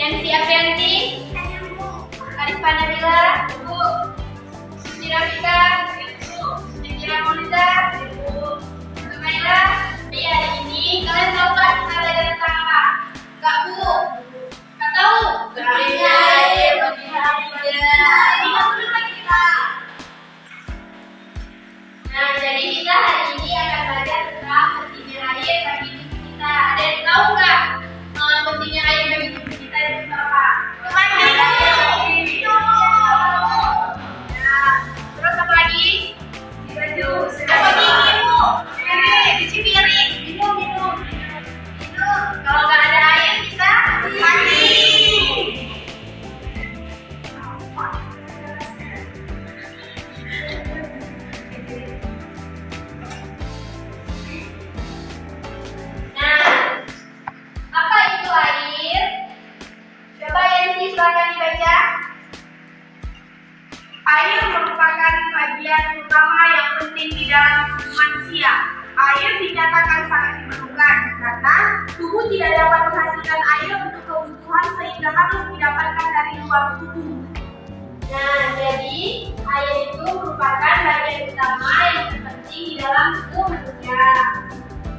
Nancy Aprianti, Arifah Nabila, Suci Rafika, Nabila Monita, Sumaila. Di hari ini kalian tahu nggak kita belajar tentang apa? Nggak Bu? Nggak tahu? Pentingnya air bagi hidup kita. Nah, jadi kita hari ini akan belajar tentang pentingnya air bagi hidup kita. Ada yang tahu nggak pentingnya air bagi hidup kita itu apa? Minum. Nah, terus apa lagi? Baju. Apa gigi Bu? Cuci piring. Minum. Kalau nggak ada air kita mati. Silakan dibaca. Air merupakan bagian utama yang penting di dalam tubuh manusia. Air dinyatakan sangat diperlukan karena tubuh tidak dapat menghasilkan air untuk kebutuhan sehingga harus didapatkan dari luar tubuh. Nah, jadi air itu merupakan bagian utama yang penting di dalam tubuh manusia.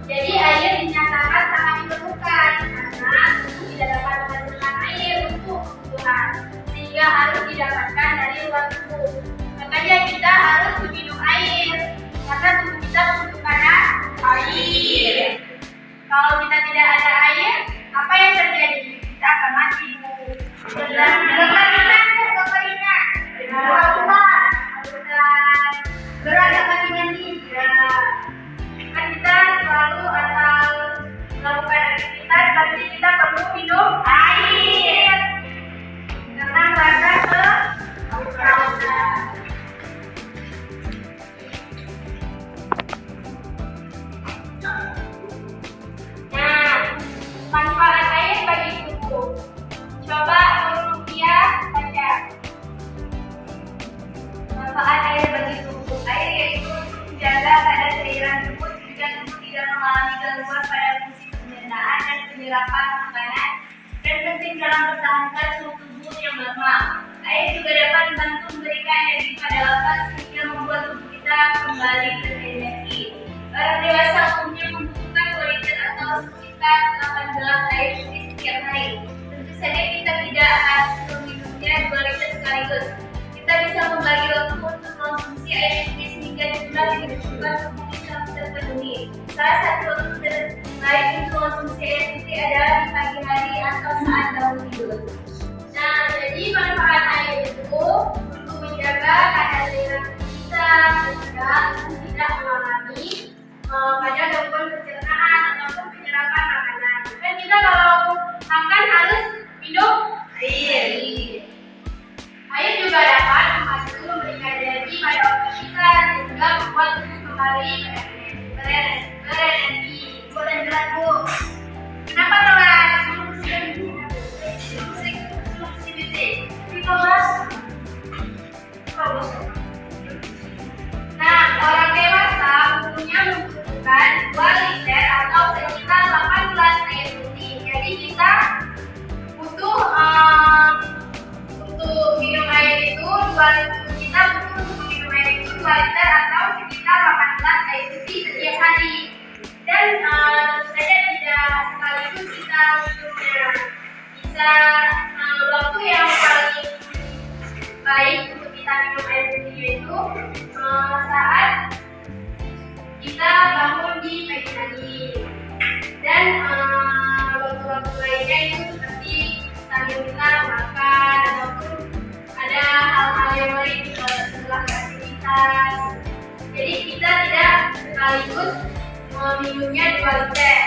Jadi air dinyatakan sangat diperlukan karena tubuh tidak dapat menghasilkan air untuk kebutuhan sehingga harus didapatkan dari luar tubuh. Makanya kita harus minum air karena tubuh kita membutuhkan air. Kalau kita tidak ada air, apa yang terjadi? Kita akan mati Bu. Berat mati mandi. Kan kita selalu asal melakukan aktivitas, pasti kita perlu minum air karena merasa kehausan. Nah, manfaat air bagi tubuh. Coba rupiah baca. Manfaat air bagi tubuh. Air yaitu menjaga kadar cairan tubuh jika tubuh tidak mengalami gangguan pada fungsi pencernaan dan penyerapan makanan, dan penting dalam mempertahankan suhu tubuh yang normal. Air juga dapat membantu memberikan energi pada otot sehingga membuat tubuh kita kembali berenergi. Orang dewasa umumnya membutuhkan 2 liter atau sekitar 8 gelas air putih setiap hari. Tentu saja kita tidak harus meminumnya 2 liter sekaligus. Kita bisa membagi waktu untuk konsumsi air putih sehingga jumlah yang dibutuhkan tubuh bisa terpenuhi. Salah satu waktu terbaik untuk konsumsi air putih adalah di pagi hari atau saat bangun tidur. Nah, jadi manfaat air itu untuk menjaga kadar cairan kita sehingga tubuh tidak mengalami pada gangguan pencernaan ataupun penyerapan makanan. Dan kita kalau makan harus minum air. Air juga dapat membantu memberikan energi pada otot kita sehingga membuat tubuh kembali berenergi. Boleh jelas Bu? Kenapa telat? Nah, orang dewasa umumnya membutuhkan 2 liter atau sekitar 8 gelas air putih. Jadi kita butuh untuk minum air itu 2 liter atau sekitar 8 gelas air putih setiap hari. Dan saja tidak sekaligus kita minumnya. Bisa waktu yang paling baik untuk kita minum air putih itu saat kita bangun di pagi hari. Dan waktu-waktu lainnya itu seperti sambil kita makan ataupun ada hal-hal yang lain setelah aktivitas. Jadi kita tidak sekaligus meminumnya 2 liter.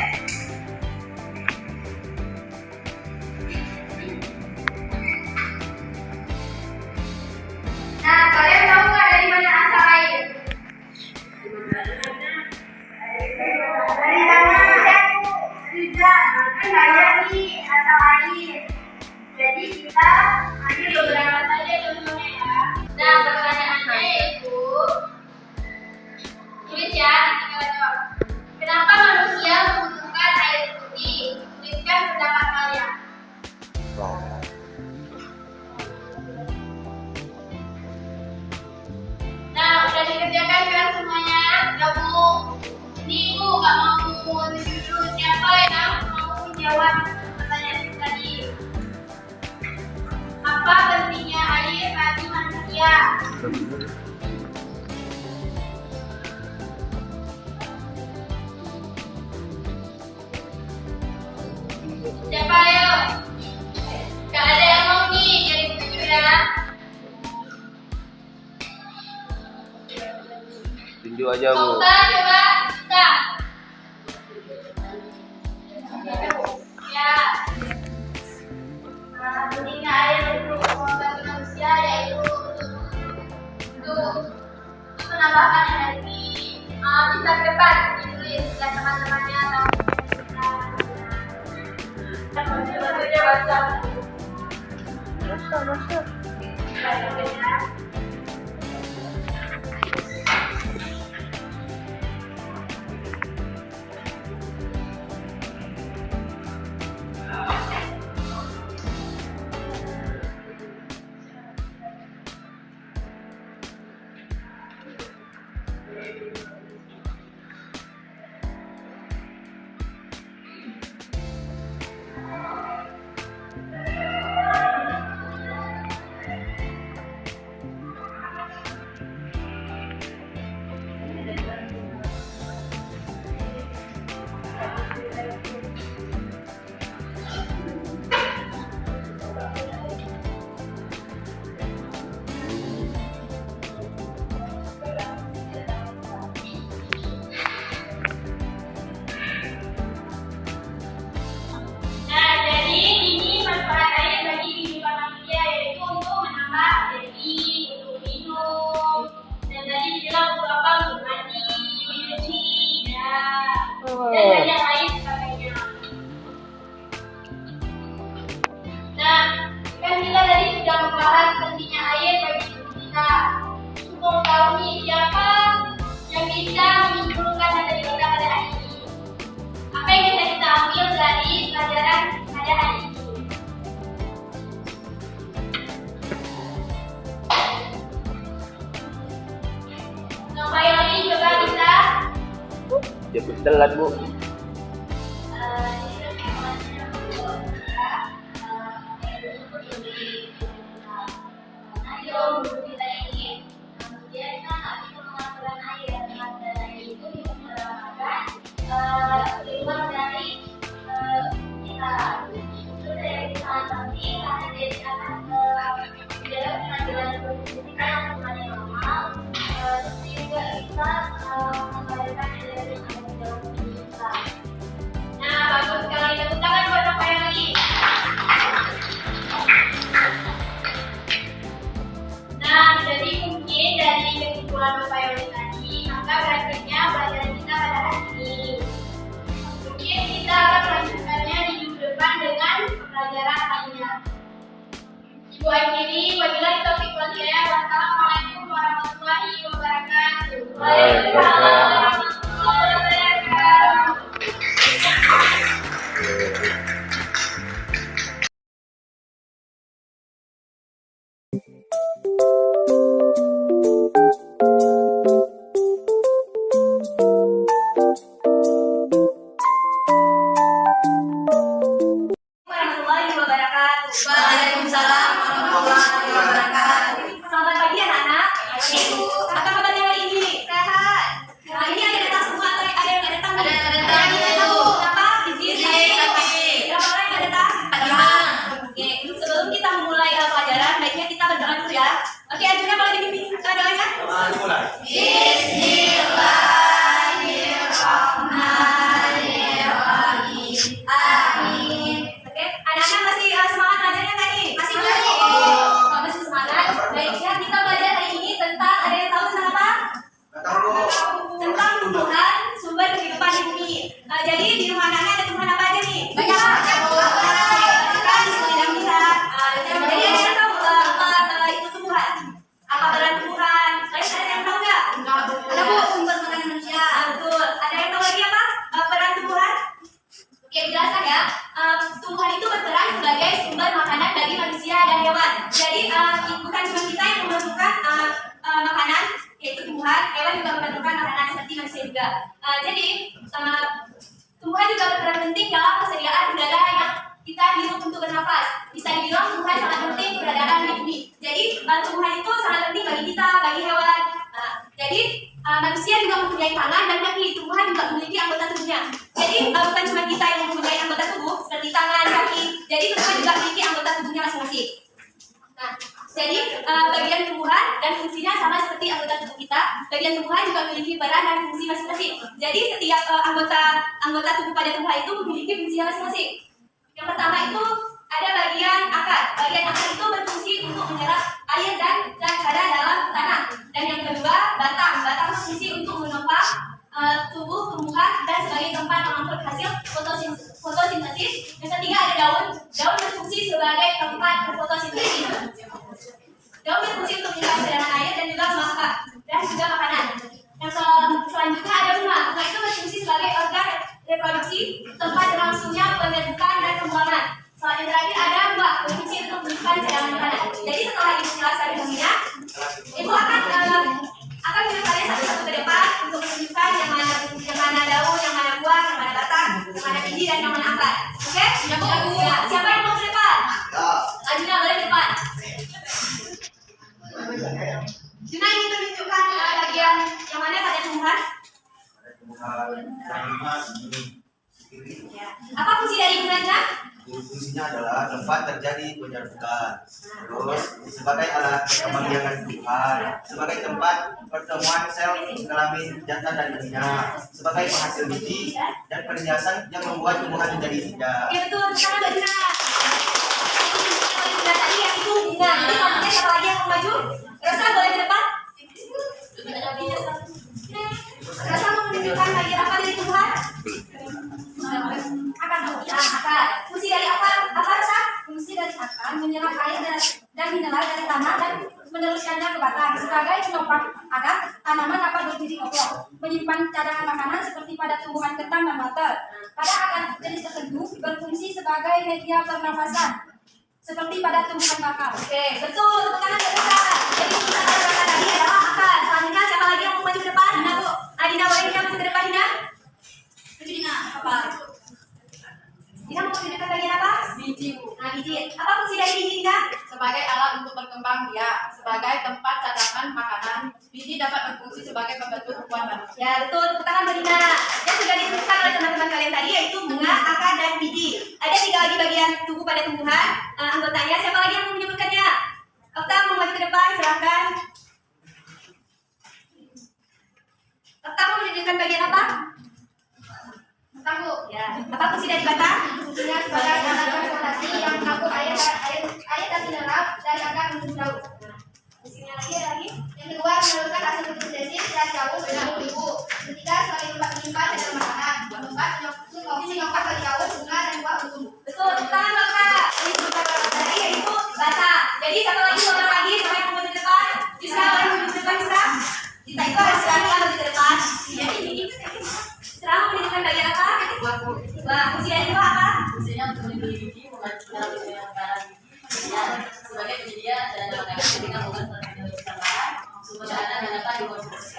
Nah, kalian tahu nggak dari mana asal air? Dari tanah. Sudah, kan banyak nih asal air. Jadi kita ambil beberapa saja contohnya ya. Nah, pertanyaannya yaitu tulis ya, kita jawab. Kenapa manusia membutuhkan Nah, udah dikerjakan kan semuanya? Ya Bu. Ini Bu nggak mau dulu siapa yang mau jawab pertanyaan tadi? Apa pentingnya air bagi manusia? Siapa ayo? Gak ada yang mau nih, jadi tujuh ya. Tinju aja Bu. Coba bisa. Ya. Pentingnya air untuk bagi manusia yaitu untuk menambahkan energi. Bisa ke depan ditulis ya teman-temannya. Masuk. Dan banyak lain sebagainya. Nah, kan kita tadi sudah membahas pentingnya air bagi tubuh kita. Untuk tahu nih siapa yang bisa menyimpulkan dari kita pada hari ini. Apa yang bisa kita ambil dari pelajaran pada hari ini? Sampai lagi coba bisa. Jemput telat Bu. Nah, bagus sekali. Tepuk tangan buat Bapak Yoli. Nah, jadi mungkin dari kesimpulan Bapak Yoli tadi, maka berakhirnya pelajaran kita pada hari ini. Mungkin kita akan melanjutkannya di minggu depan dengan pelajaran lainnya. Ibu akhiri, wabillahi taufiq wal hidayah. Wassalamualaikum warahmatullahi wabarakatuh. Waalaikumsalam warahmatullahi wabarakatuh. Warahmatullahi wabarakatuh. Waalaikumsalam warahmatullahi wabarakatuh. Selamat pagi anak-anak. Ibu, apa kabarnya hari ini? Sehat. Hari ini ada datang semua atau ada yang nggak datang? Ada yang nggak datang, Bu. Kenapa? Izin sampai. Berapa orang yang nggak datang? 5. Oke, sebelum kita memulai pelajaran, baiknya kita berdoa dulu ya. Oke, ajunya boleh dipimpin doanya? Mulai. Bismillahirrahmanirrahim. Amin. Oke, anak-anak masih semangat belajarnya nggak nih? Masih belajar. Oh, masih semangat. Baik, ya, kita belajar hari ini tentang, ada yang tahu tentang apa? Tentang tumbuhan sumber kehidupan di bumi. Jadi di rumah anak-anak ada tumbuhan apa aja nih? Banyak. Kan di sini yang bisa. Jadi ada yang tahu apa itu tumbuhan? Apa badan tumbuhan? Kalian ada yang tahu nggak? bukan cuma kita yang memerlukan makanan, yaitu tumbuhan, hewan juga memerlukan makanan seperti manusia juga. Jadi tumbuhan juga berperan penting dalam kesediaan udara yang kita hirup untuk bernafas. Bisa dibilang tumbuhan sangat penting keberadaan di bumi. Jadi tumbuhan itu sangat penting bagi kita, bagi hewan. Jadi manusia juga mempunyai tangan dan kaki. Tumbuhan juga memiliki anggota tubuhnya. Jadi bukan cuma kita yang mempunyai anggota tubuh seperti tangan, kaki. Jadi tumbuhan juga memiliki anggota tubuhnya masing-masing. Nah, jadi bagian tumbuhan dan fungsinya sama seperti anggota tubuh kita. Bagian tumbuhan juga memiliki peran dan fungsi masing-masing. Jadi setiap anggota tubuh pada tumbuhan itu memiliki fungsinya masing-masing. Yang pertama itu ada bagian akar. Bagian akar itu berfungsi untuk menyerap air dan zat hara dalam tanah. Dan yang kedua batang. Batang berfungsi untuk menopang tubuh tumbuhan dan sebagai tempat mengangkut hasil fotosintesis. Yang ketiga ada daun. Daun berfungsi sebagai tempat berfotosintesis. Daun berfungsi untuk menyerap cadangan air dan juga makan dan juga makanan. Yang selanjutnya ada bunga. Bunga itu berfungsi sebagai organ reproduksi, tempat berlangsungnya pembentukan dan pembuangan. Yang terakhir ada buah, berfungsi untuk menyimpan cadangan makanan. Jadi setelah ibu menjelaskan fungsinya, ibu akan menjelaskannya satu-satu ke depan untuk menunjukkan yang mana daun, yang mana buah, yang mana batang, yang mana biji dan yang mana akar. Oke? Ya. Siapa yang mau ke depan? Adina boleh ke depan. Juna ingin menunjukkan bagian yang mana pada tumbuhan? Apa fungsi dari bunganya? Fungsinya adalah tempat terjadi penyerbukan, terus sebagai alat perkembangbiakan tumbuhan, sebagai tempat pertemuan sel kelamin jantan dan betina, sebagai penghasil biji dan perhiasan yang membuat tumbuhan menjadi indah. Oke betul, sekarang Mbak Dina. Tadi yang itu bunga. Jadi selanjutnya siapa lagi yang mau maju? Rosa boleh ke depan. Rosa mau menunjukkan bagian apa dari tumbuhan? Akar. Fungsi dari akar apa Rosa? Fungsi dari akar menyerap air dan mineral dari tanah dan meneruskannya ke batang sebagai penopang agar tanaman dapat berdiri kokoh, menyimpan cadangan makanan seperti pada tumbuhan kentang dan water. Pada akar jenis tertentu berfungsi sebagai media pernafasan seperti pada tumbuhan bakar. Oke, betul. Tepuk tangan untuk Rosa. Jadi fungsi akar tadi adalah akar. Selanjutnya siapa lagi yang mau maju ke depan? Dina Bu. Adina boleh Dina maju ke depan Dina? Maju Dina. Apa? Dina mau menunjukkan bagian apa? Biji, Bu. Nah, biji. Apa fungsi dari biji Dina? Sebagai alat untuk berkembang biak, sebagai tempat cadangan makanan, biji dapat berfungsi sebagai pembentuk tumbuhan manusia. Ya, betul. Tepuk tangan buat Dina. Yang sudah disebutkan oleh teman-teman kalian tadi yaitu bunga, akar, dan biji. Ada 3 lagi bagian tubuh pada tumbuhan. Anggotanya, siapa lagi yang mau menyebutkannya? Okta mau maju ke depan, silahkan. Okta mau menunjukkan bagian apa? Batang, Bu. Ya. Apa fungsi dari batang? Fungsinya sebagai alat transportasi yang mengangkut air dan mineral dari akar menuju daun. Fungsinya lagi ada lagi? Yang kedua, menurunkan hasil fotosintesis dari daun ke daun ibu. Ketiga, sebagai tempat menyimpan cadangan makanan. Keempat, fungsi nyokap bagi daun, bunga, dan buah untuk. Betul, tepuk tangan buat Kak. Ini disebutkan tadi yaitu batang. Jadi satu lagi, seorang lagi sampai yang mau maju ke depan. Bisa maju ke depan, bisa? Kita itu harus sekali maju ke depan. Jadi ini. Sekarang mau menunjukkan bagian apa? Wah, fungsi dari buah apa? Fungsinya untuk melindungi biji, melanjutkan penyebaran biji, sebagai penyedia dan makanan ketika bukan melanjutkan makan, sumber makanan dan dapat dikonsumsi.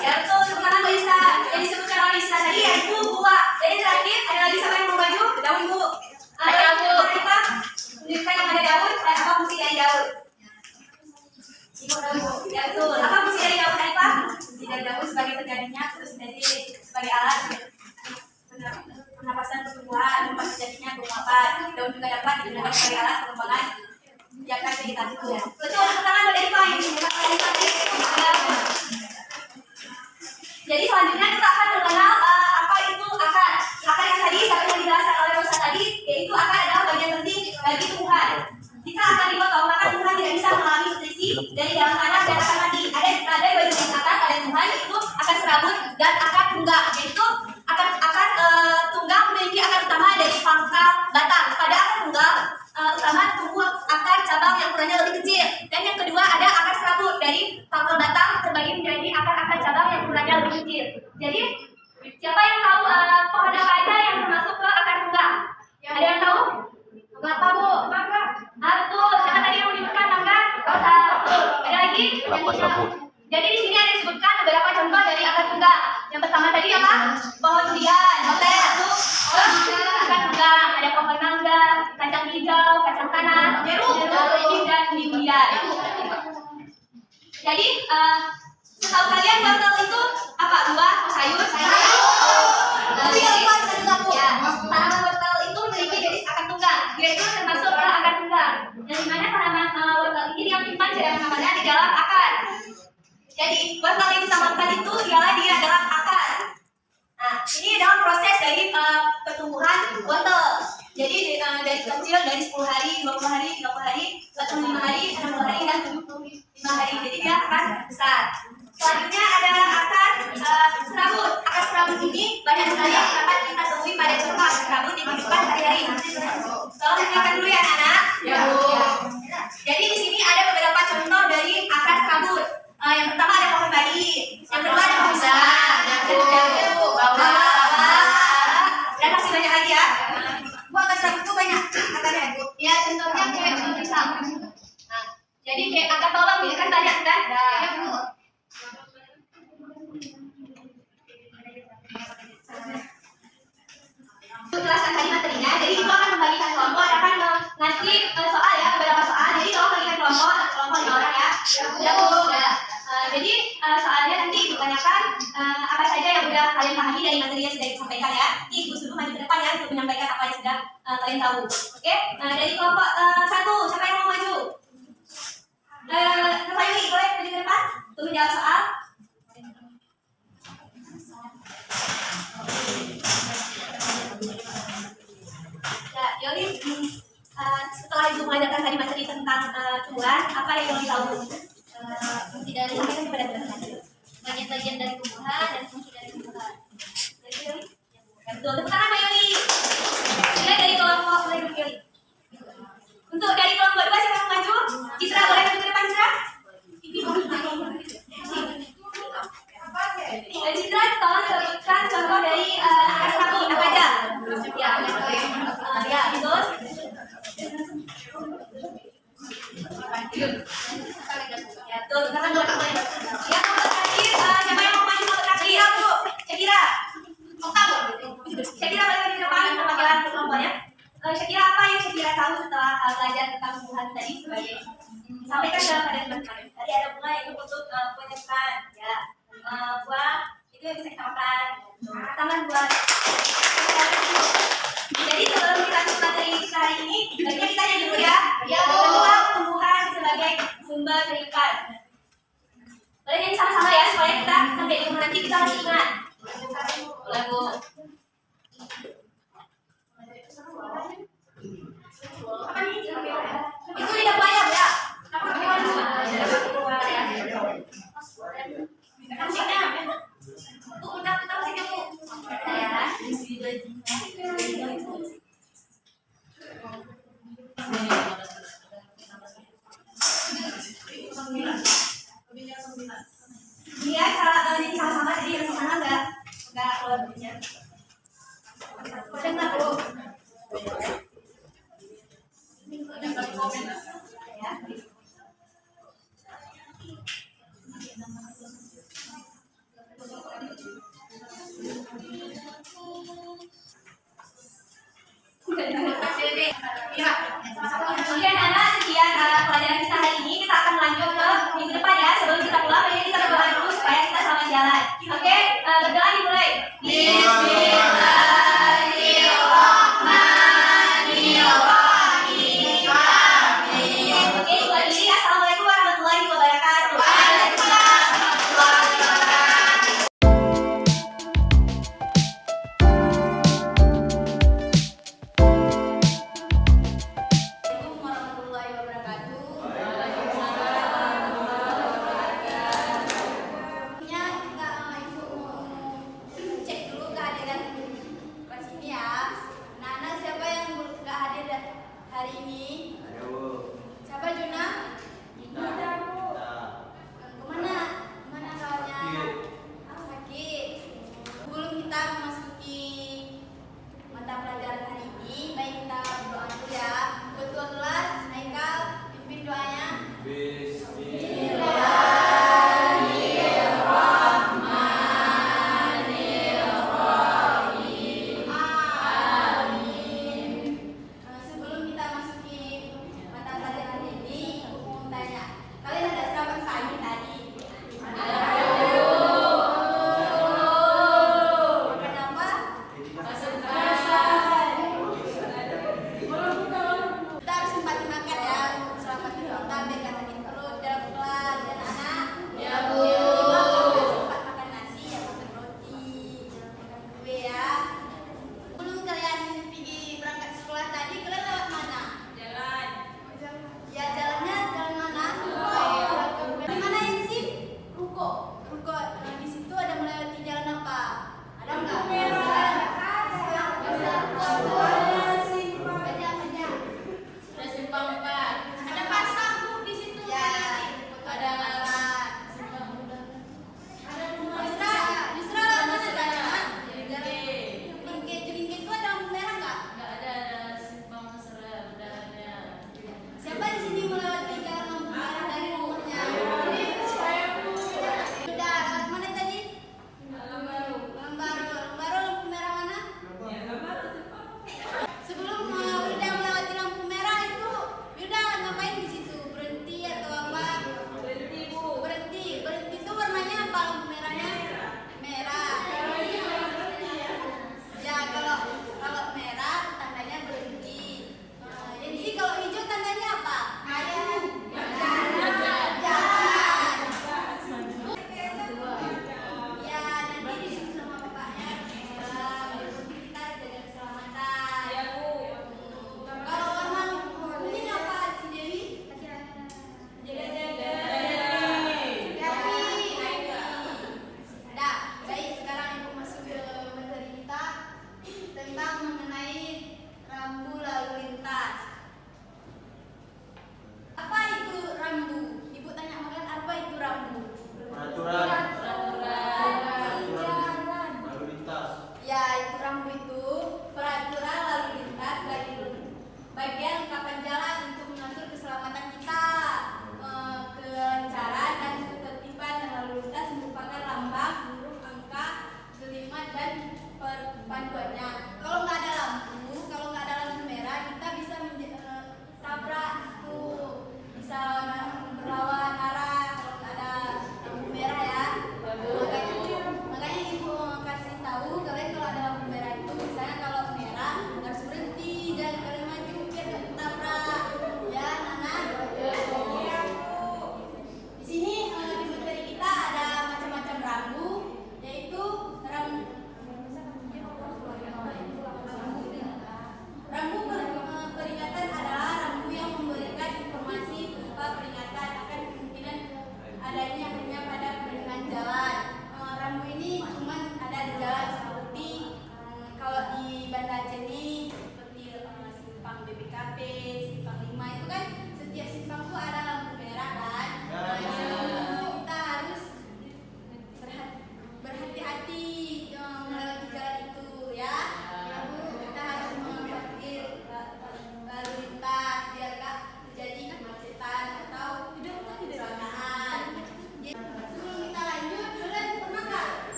Ya betul, tepuk tangan Mbak Lisa. Yang disebutkan oleh Lisa tadi yaitu buah. Jadi terakhir ada lagi siapa yang mau maju? Daun Bu. Ada Bu. Apa? Tunjukkan yang ada daun dan apa fungsi dari daun? Ya betul. Apa fungsi dari daun Hanifa? Fungsi dari daun sebagai terjadinya fotosintesis sebagai alat pernapasan tumbuhan, tempat terjadinya penguapan. Daun juga dapat digunakan sebagai alat pengembangan biakan vegetasi tumbuh. Betul. Tepuk tangan buat Hanifa yang disebutkan oleh Hanifa tadi. Jadi selanjutnya kita akan mengenal apa itu akar. Akar yang tadi seperti yang dijelaskan oleh Rosa tadi, yaitu akar adalah bagian penting bagi tumbuhan. Jika akar dipotong, maka tumbuhan tidak bisa mengalami nutrisi dari dalam tanah dan akan mati. Ada dua jenis akar pada tumbuhan, yaitu akar serabut dan akar tunggang. Yaitu akar tunggang memiliki akar utama dari pangkal batang. Pada akar tunggang utama tumbuh akar cabang yang ukurannya lebih kecil. Dan yang kedua ada akar serabut dari pangkal batang terbagi menjadi akar-akar cabang yang ukurannya lebih kecil. Jadi siapa yang tahu pohon apa aja yang termasuk ke akar tunggang? Ada yang tahu? Mangga Bu? Mangga. Betul. Siapa tadi yang menyebutkan mangga? Rosa. Kelapa sabut. Jadi di sini ada disebutkan beberapa contoh dari akar tunggang. Yang pertama tadi apa? Pohon durian. Oke, masuk akar tunggang. Ada pohon mangga, kacang hijau, kacang tanah, jeruk, dan durian. Jadi setahu kalian wortel itu apa? Buah atau sayur? Ya, tanaman wortel itu memiliki jenis akar tunggang. Dia itu termasuk ke akar tunggang. Dan di mana tanaman wortel ini yang menyimpan cadangan makannya di dalam akar. Jadi wortel yang ditambahkan itu ialah dia dalam akar. Nah, ini dalam proses dari pertumbuhan wortel. Jadi dari kecil dari 10 hari, 20 hari, 30 hari, 45 hari, 60 hari, dan 75 hari. Jadi dia akan besar. Selanjutnya ada akar serabut. Akar serabut ini banyak sekali yang dapat kita temui pada contoh akar serabut di kehidupan sehari-hari. Tolong dengarkan dulu ya anak-anak. Ya, Bu. Jadi di sini ada beberapa contoh dari akar serabut. Yang pertama ada pohon bali, yang kedua ada pohon pisang, jambu, bawang, dan masih banyak lagi ya. Bu, akar serabut itu banyak akarnya. Ya, contohnya kayak pohon pisang. Nah, jadi kayak akar bawang ini kan banyak kan? Ya, Bu. Jelasan tadi materinya, jadi itu akan membagikan kelompok, akan ngasih soal ya, beberapa soal. Jadi kalau bagikan kelompok, kelompok 5 orang ya. Ya, Bu. Jadi soalnya nanti ditanyakan apa saja yang sudah kalian pahami dari materi yang sudah disampaikan ya. Nanti Ibu suruh maju ke depan ya untuk menyampaikan apa yang sudah kalian tahu. Oke, dari kelompok 1, siapa yang mau maju? Kak Yuli, boleh maju ke depan untuk menjawab soal. Ya, Yuli, setelah Ibu mengajarkan tadi materi tentang tumbuhan, apa yang Yuli tahu? Fungsi dari sampaikan kepada teman-teman. Bagian-bagian dari tumbuhan dan fungsi dari tumbuhan. Betul, tepuk tangan Mbak Yuli. Mulai dari kelompok Yuli. Untuk dari kelompok 2 siapa yang maju? Citra, boleh maju ke depan Citra? Citra, tolong sebutkan contoh dari akar serabut apa aja? Ya, betul. Ya, tuh, tangan dua tangan. Ya, kelompok terakhir, siapa yang mau maju kelompok terakhir? Bu, Syakira. Syakira balik di depan perwakilan kelompoknya. Syakira, apa yang Syakira tahu setelah belajar tentang tumbuhan tadi sebagai sampaikan pada teman-teman. Tadi ada bunga yang untuk penyembuhan, ya. Buah itu yang bisa kita makan. Tangan buat. Jadi sebelum kita lanjut materi kita hari ini, baiknya kita nyanyi dulu ya. Yang kedua, tumbuhan sebagai sumber kehidupan. Boleh nyanyi sama-sama ya supaya kita sampai di rumah nanti kita masih ingat. Boleh Bu. Apa nih? Itu lidah buaya ya. Musiknya. Bu, udah kita musiknya Bu. Ya. Iya, kalau ini sama-sama jadi yang sana enggak keluar bunyinya. Dengar Bu. Ya. Oke anak-anak, sekian pelajaran kita hari ini. Kita akan lanjut ke minggu depan ya. Sebelum kita pulang, ini kita berdoa dulu supaya kita sama jalan. Oke, berdoa dimulai. Bismillahirrahmanirrahim. Amin. Oke, ibu Adli, assalamualaikum warahmatullahi wabarakatuh. Waalaikumsalam.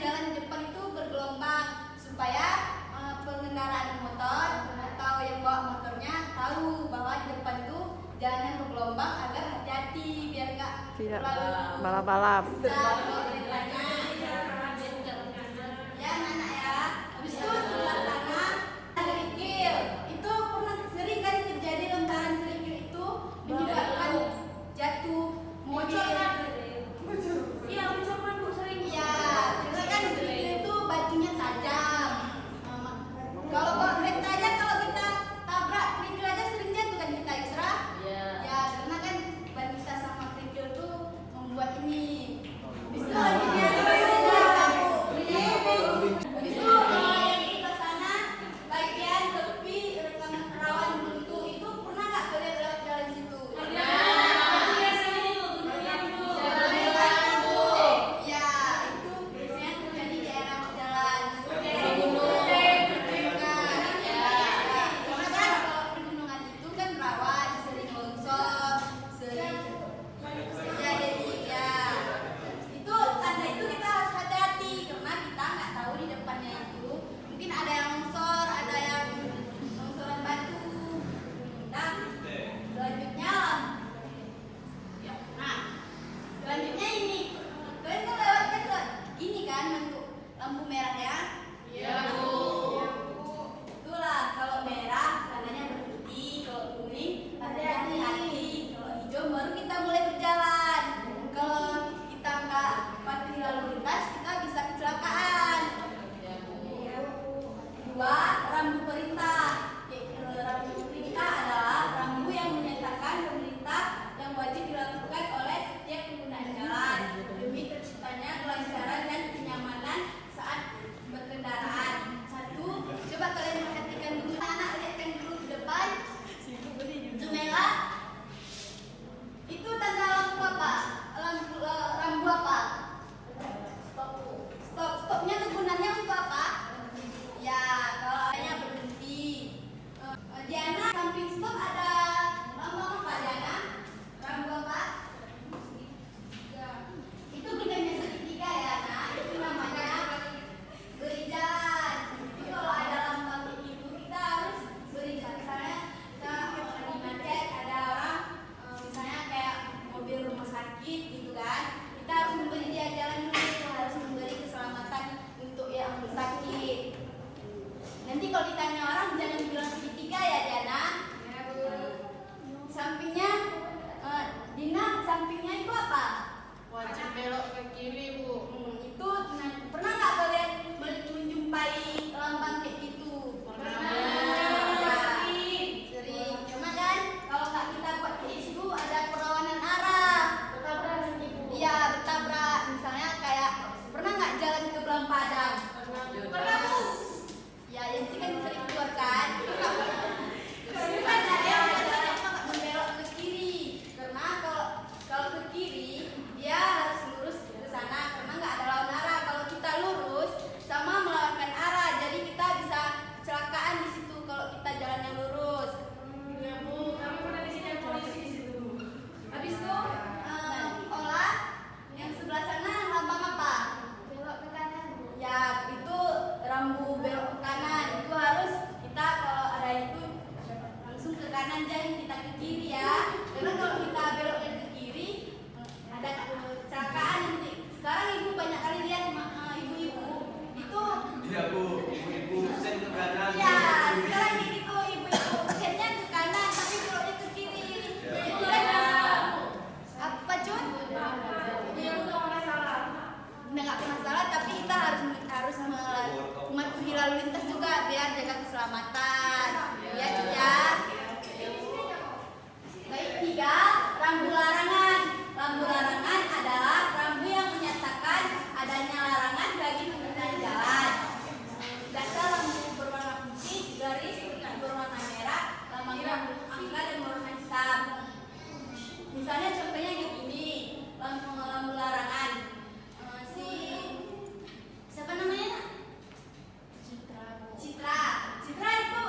jalan di depan itu bergelombang supaya pengendaraan motor atau yang bawa motornya tahu bahwa di depan itu jalan yang bergelombang agar hati-hati biar nggak Tidak terlalu balap-balap. ya anak ya. Habis itu sebelah sana ada kerikil. Itu pernah sering kan terjadi lontaran kerikil itu menyebabkan jatuh mobil. Iya, bocor kan Bu sering. Iya, karena kan kerikil itu batunya tajam. Kalau kereta aja kalau kita tabrak kerikil aja sering jatuh kan kita Isra. Iya. Ya, karena kan ban kita sama kerikil itu membuat ini. Habis itu lanjutnya habis itu yang di sebelah sana bagian tepi rawan buntu itu pernah nggak kalian lewat jalan situ? Ya, itu biasanya terjadi di daerah jalan. Karena kan kalau pegunungan itu kan rawan, sering longsor, sering ya jadi ya itu tanda itu kita harus hati-hati karena kita nggak tahu di depannya itu mungkin ada yang longsor, ada yang longsoran batu. Nah, selanjutnya selanjutnya ini kalian kan lewatnya ke ini kan bentuk lampu merah ya? Iya, Bu. Itulah kalau merah tandanya berhenti, kalau kuning tandanya hati-hati, kalau hijau baru kita mulai berjalan. Kalau kita nggak patuhi lalu lintas kita bisa kecelakaan. Dua, rambu perintah. Rambu perintah adalah rambu yang menyatakan pemerintah yang wajib dilakukan oleh setiap pengguna jalan demi terciptanya kelancaran dan kenyamanan saat berkendaraan. Satu, coba kalian perhatikan dulu, anak lihatkan dulu di depan. Zumela, itu tanda lampu apa? Rambu apa? Stopnya kegunaannya untuk apa? Ya, kalau hanya berhenti. Diana, samping stop ada lampu apa Diana? Rambu apa? Itu bukannya segitiga ya, nah itu namanya beri jalan. Itu kalau ada lampu itu kita harus beri jalan. Misalnya kita di macet ada orang misalnya kayak mobil rumah sakit gitu kan, kita harus memberi dia jalan dulu, harus memberi keselamatan untuk yang sakit. Nanti kalau ditanya orang jangan bilang segitiga ya Diana. Sampingnya Dina, sampingnya itu apa? Wajib belok ke kiri, Bu. Itu pernah nggak kalian menjumpai lambang kayak gitu? Sering. Cuma kan kalau nggak kita buat kayak itu ada perlawanan arah. Iya, bertabrak. Misalnya kayak pernah nggak jalan ke Belang Padang? Pernah Bu. Ya, yang itu kan sering keluar kan? Itu kan ada yang jalan nggak membelok ke kiri. Karena kalau ke kiri dia harus lurus ke sana karena nggak ada lawan arah. Kalau kita lurus sama melawankan arah, jadi kita bisa kecelakaan di situ kalau kita jalan yang lurus. Kami pernah disediakan polisi di situ. Habis itu olah yang sebelah sana lambang apa? Belok ke kanan. Ya itu rambu belok ke kanan. Itu harus kita kalau ada itu langsung ke kanan, jangan kita ke kiri ya. Karena kalau kita beloknya ke kiri ada kecelakaan nanti. Sekarang ibu banyak kali lihat ibu-ibu itu. Iya Bu, ibu sen ke kanan. Ya sekarang gitu ibu-ibu sennya ke kanan tapi beloknya ke kiri. Itu kan apa Jun? Dia udah nggak salah. Nggak pernah salah tapi kita harus mematuhi lalu lintas juga biar jaga keselamatan. Ya Jun ya. Baik, tiga, rambu larangan. Rambu larangan adalah rambu yang menyatakan adanya larangan bagi pengguna jalan. Data lampu berwarna putih, garis berwarna merah, lambang angka dan berwarna hitam. Misalnya contohnya kayak gini, lampu larangan. Siapa namanya? Citra. Citra itu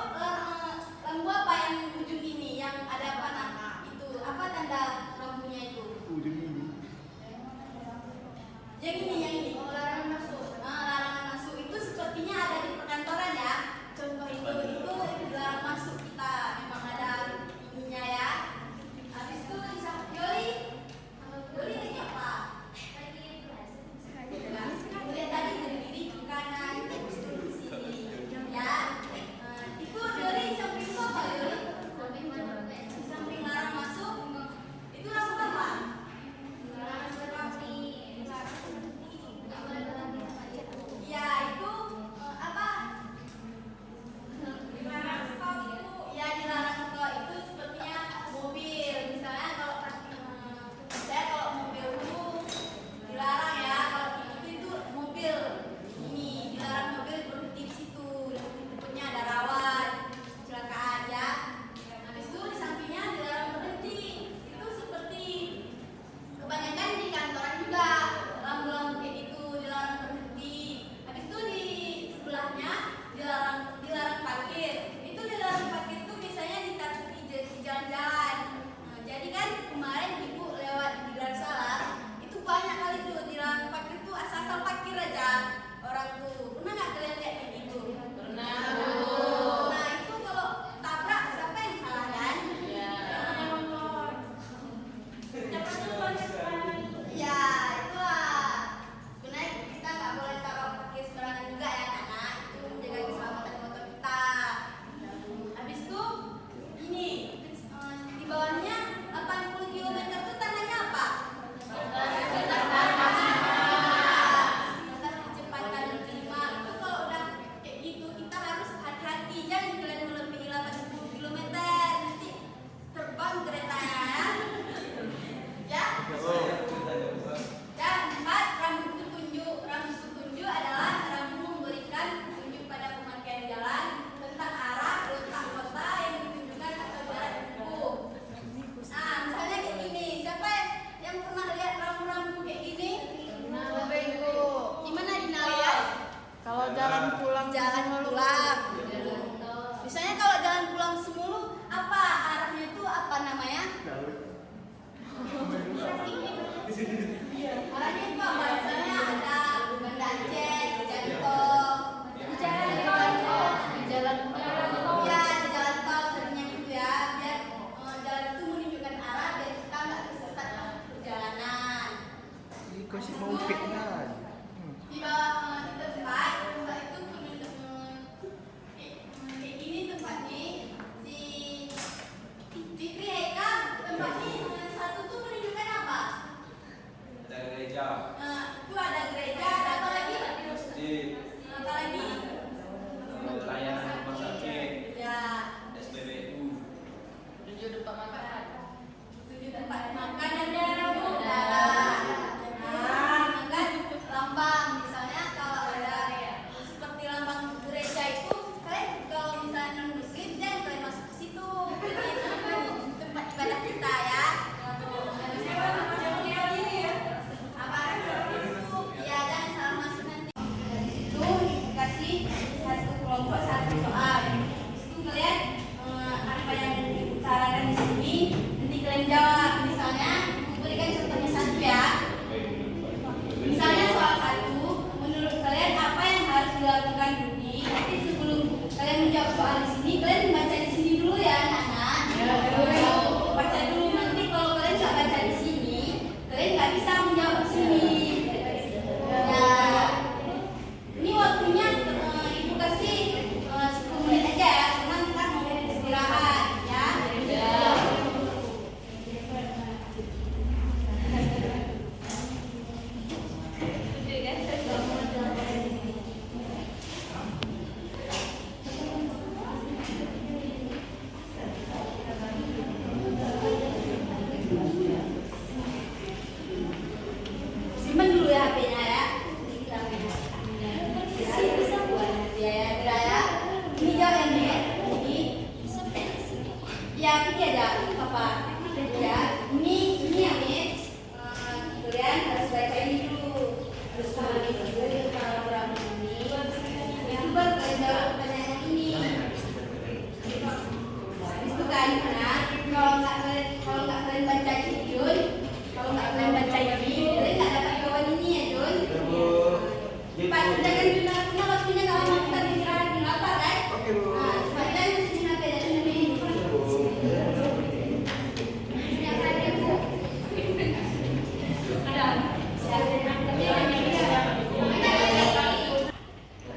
kerjakan juga karena waktunya nggak lama kita istirahat di lapar kan. Oke, Bu. Nah, supaya di sini nanti ada lebih.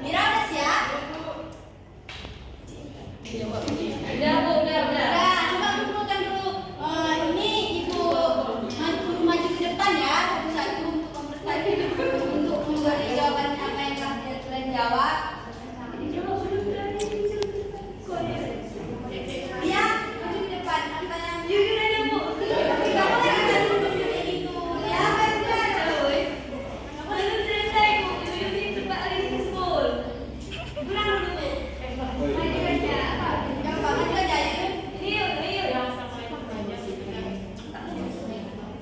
Mira udah siap? Udah, coba kumpulkan dulu. Ini ibu maju ke depan ya, satu untuk konversasi untuk memberi jawaban apa yang kalian jawab. Iya, maju ke depan. Apa yang kamu akan menuju itu ya?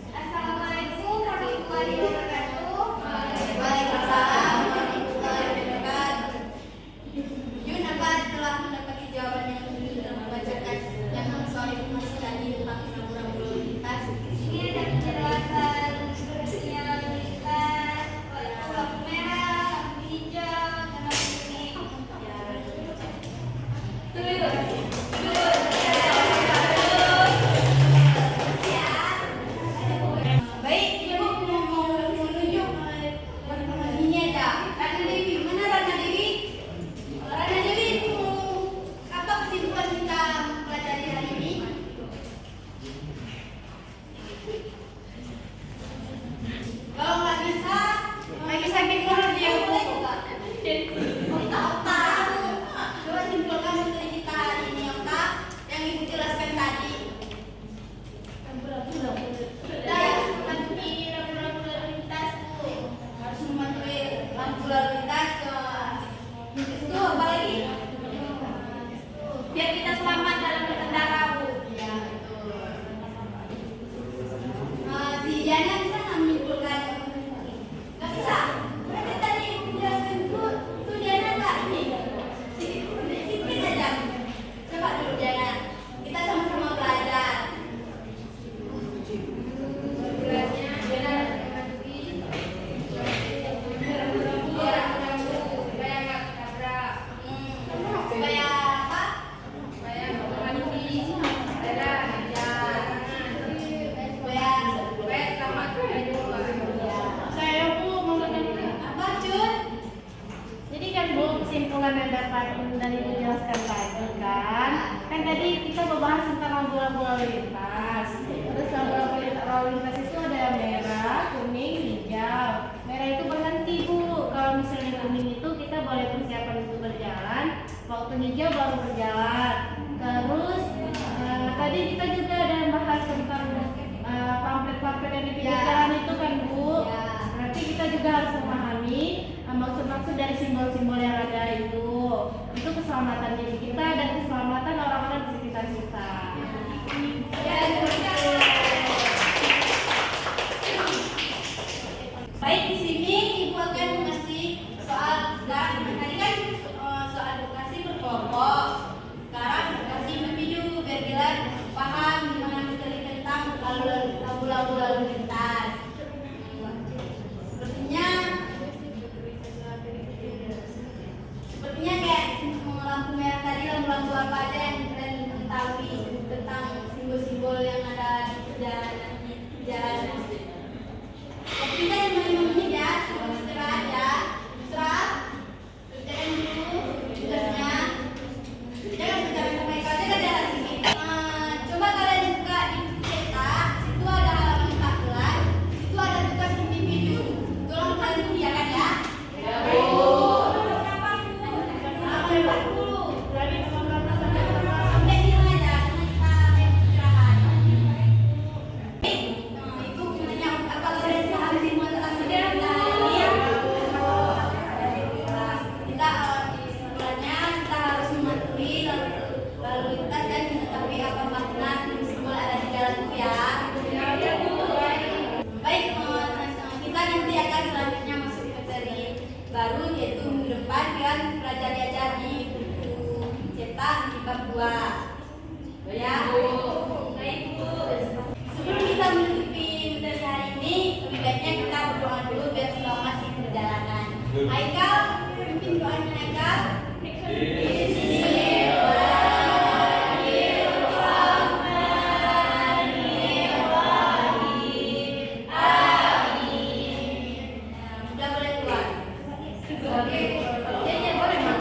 Assalamualaikum warahmatullahi wabarakatuh. Waalaikumsalam warahmatullahi wabarakatuh. Yun, apa telah mendapati jawaban yang sudah membacakan yang soal informasi tadi tentang rambu-rambu lalu lintas? Ini ada penjelasan fungsinya lalu lintas, lampu merah, lampu hijau, dan lampu kuning. Baik, ibu mau menunjuk ini aja. Rana Dewi, mana Rana Dewi? Rana Dewi, apa kesibukan kita pelajari hari ini? Kalau nggak bisa, lagi sakit perut dia boleh juga. Otak. Coba simpulkan materi kita hari ini, otak yang ibu jelaskan tadi. Dan mematuhi rambu-rambu lalu lintas tuh, harus mematuhi lampu lalu lintas. Itu apa lagi? Biar kita selamat dalam berkendara, Bu. Ya, betul. Si Jana bisa nggak menyimpulkan? Nggak bisa. Berarti tadi ibu menjelaskan tuh Jana nggak ini. Disiplin aja. Coba dulu Jana. Kita sama-sama belajar. Beratnya Jana mematuhi supaya nggak ketabrak. Supaya apa? Supaya mematuhi supaya selamat dari rumah. Saya Bu mau bertanya. Apa Jun? Jadi kan Bu kesimpulan yang dapat dari dijelaskan tadi kan tadi kita membahas tentang rambu-rambu lalu lintas. Terus rambu-rambu lalu lintas itu ada yang merah, kuning, hijau. Merah itu berhenti Bu. Kalau misalnya kuning itu kita boleh persiapan untuk berjalan. Waktu hijau baru berjalan. Terus tadi kita juga ada yang bahas tentang pamflet-pamflet yang di pinggir Ya. jalan itu kan Bu. Ya. Berarti kita juga harus memahami maksud-maksud dari simbol-simbol yang ada itu keselamatan diri kita dan keselamatan orang-orang di sekitar kita. Ya, betul. Baik, di sini Ibu akan mengasih soal sekarang. Tadi kan soal edukasi berkelompok. Sekarang edukasi individu biar kita paham gimana materi tentang lampu-lampu lalu lintas. Sepertinya kayak lampu merah tadi, lampu-lampu apa aja yang kalian ketahui tentang simbol-simbol yang ada di jalan. Tapi kita yang menit ya, sebelum istirahat ya. Istirahat, kerjakan dulu tugasnya. Jangan bicara mereka aja kan jalan sini. Coba kalian buka di buku cetak, situ ada halaman 14, situ ada tugas individu. Tolong kalian kerjakan ya. Sampai di mana aja, kita istirahat. Itu sebenarnya apa kalian paham semua tentang sejarah ini ya? Kita di sekolahnya kita harus mematuhi lalu lintas dan mengetahui apa makna simbol ada di jalan itu ya. Baik, kita nanti akan selanjutnya masuk ke materi baru yaitu minggu depan kan pelajari aja di buku cetak di bab 2 ya. Baik Bu, sebelum kita menutupi materi hari ini lebih baiknya kita berdoa dulu biar selamat di perjalanan. Haikal pimpin doanya Haikal. Udah boleh keluar. Oke. Ya, boleh, Mak.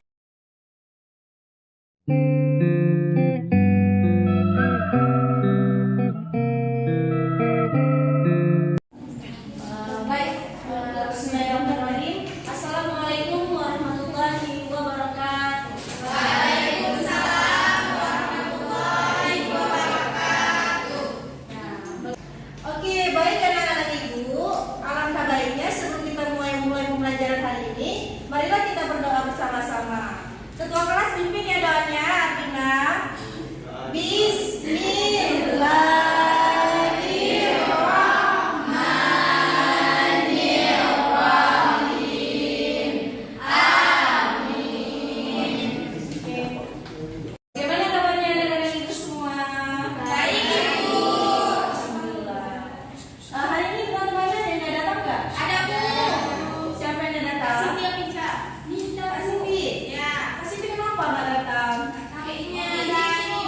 Baik, bismillahirrahmanirrahim. Assalamualaikum warahmatullahi wabarakatuh. Waalaikumsalam warahmatullahi wabarakatuh. Oke, baik anak-anak ibu. Alangkah baiknya sebelum kita mulai pembelajaran hari ini, marilah kita berdoa bersama-sama. Ketua kelas pimpin ya doanya, Artina. Bismillahirrahmanirrahim. Bagaimana kabarnya anak-anak ibu semua? Baik, Ibu. Alhamdulillah. Hari ini teman-teman ada yang datang nggak? Ada, Bu. Siapa yang datang? Sintia Pinca. Nita, Kak Siti. Ya. Kak Siti kenapa nggak datang? Kakeknya ada Ibu.